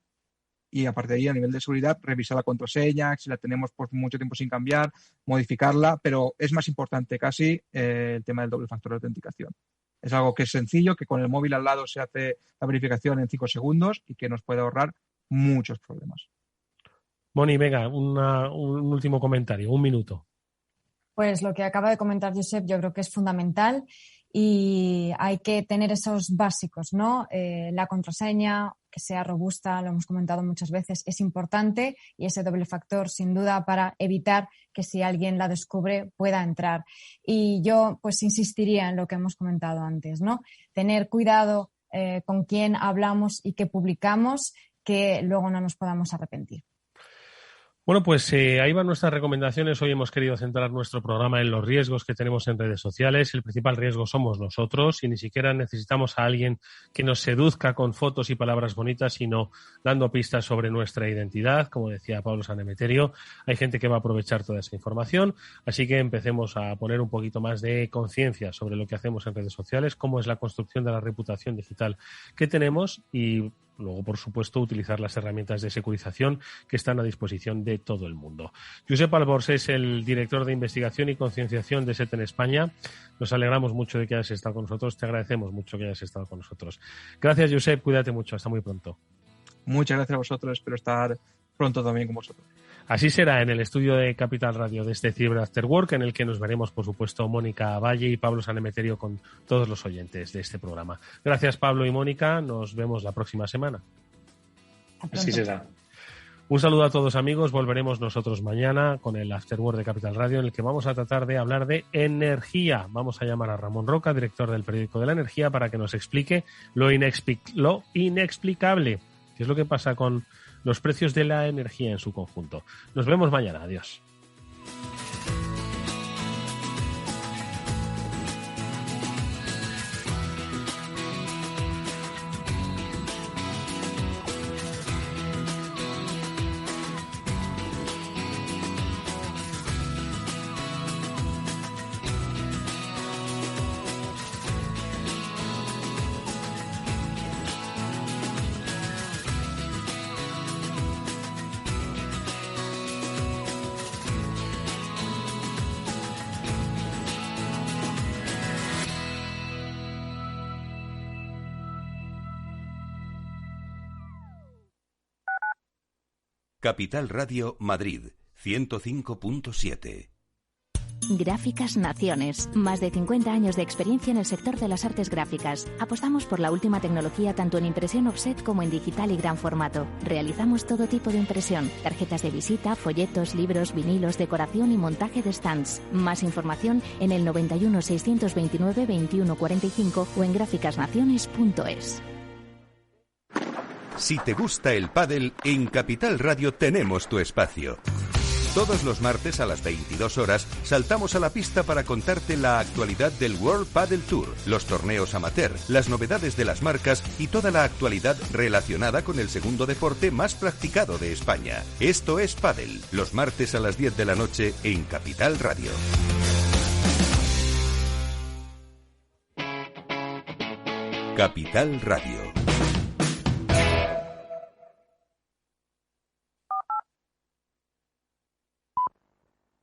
Y aparte de ahí, a nivel de seguridad, revisar la contraseña, si la tenemos por mucho tiempo sin cambiar, modificarla. Pero es más importante casi el tema del doble factor de autenticación. Es algo que es sencillo, que con el móvil al lado se hace la verificación en 5 segundos y que nos puede ahorrar muchos problemas. Moni, venga, un último comentario, 1 minuto. Pues lo que acaba de comentar Josep yo creo que es fundamental y hay que tener esos básicos, ¿no? La contraseña, que sea robusta, lo hemos comentado muchas veces, es importante, y ese doble factor sin duda para evitar que si alguien la descubre pueda entrar. Y yo pues insistiría en lo que hemos comentado antes, ¿no? Tener cuidado con quién hablamos y qué publicamos, que luego no nos podamos arrepentir. Bueno, pues ahí van nuestras recomendaciones. Hoy hemos querido centrar nuestro programa en los riesgos que tenemos en redes sociales. El principal riesgo somos nosotros y ni siquiera necesitamos a alguien que nos seduzca con fotos y palabras bonitas, sino dando pistas sobre nuestra identidad. Como decía Pablo Sanemeterio, hay gente que va a aprovechar toda esa información, así que empecemos a poner un poquito más de conciencia sobre lo que hacemos en redes sociales, cómo es la construcción de la reputación digital que tenemos y luego, por supuesto, utilizar las herramientas de securización que están a disposición de todo el mundo. Josep Albors es el director de investigación y concienciación de SET en España. Nos alegramos mucho de que hayas estado con nosotros. Te agradecemos mucho que hayas estado con nosotros. Gracias, Josep. Cuídate mucho. Hasta muy pronto. Muchas gracias a vosotros. Espero estar pronto también con vosotros. Así será en el estudio de Capital Radio de este Cyber After Work, en el que nos veremos, por supuesto, Mónica Valle y Pablo Sanemeterio con todos los oyentes de este programa. Gracias, Pablo y Mónica. Nos vemos la próxima semana. Así será. Un saludo a todos, amigos. Volveremos nosotros mañana con el After Work de Capital Radio, en el que vamos a tratar de hablar de energía. Vamos a llamar a Ramón Roca, director del periódico de la energía, para que nos explique lo inexplicable, qué es lo que pasa con los precios de la energía en su conjunto. Nos vemos mañana. Adiós. Capital Radio Madrid, 105.7. Gráficas Naciones. Más de 50 años de experiencia en el sector de las artes gráficas. Apostamos por la última tecnología tanto en impresión offset como en digital y gran formato. Realizamos todo tipo de impresión. Tarjetas de visita, folletos, libros, vinilos, decoración y montaje de stands. Más información en el 91 629 21 45 o en gráficasnaciones.es. Si te gusta el pádel, en Capital Radio tenemos tu espacio. Todos los martes a las 22 horas saltamos a la pista para contarte la actualidad del World Padel Tour, los torneos amateur, las novedades de las marcas y toda la actualidad relacionada con el segundo deporte más practicado de España. Esto es Padel, los martes a las 10 de la noche en Capital Radio. Capital Radio.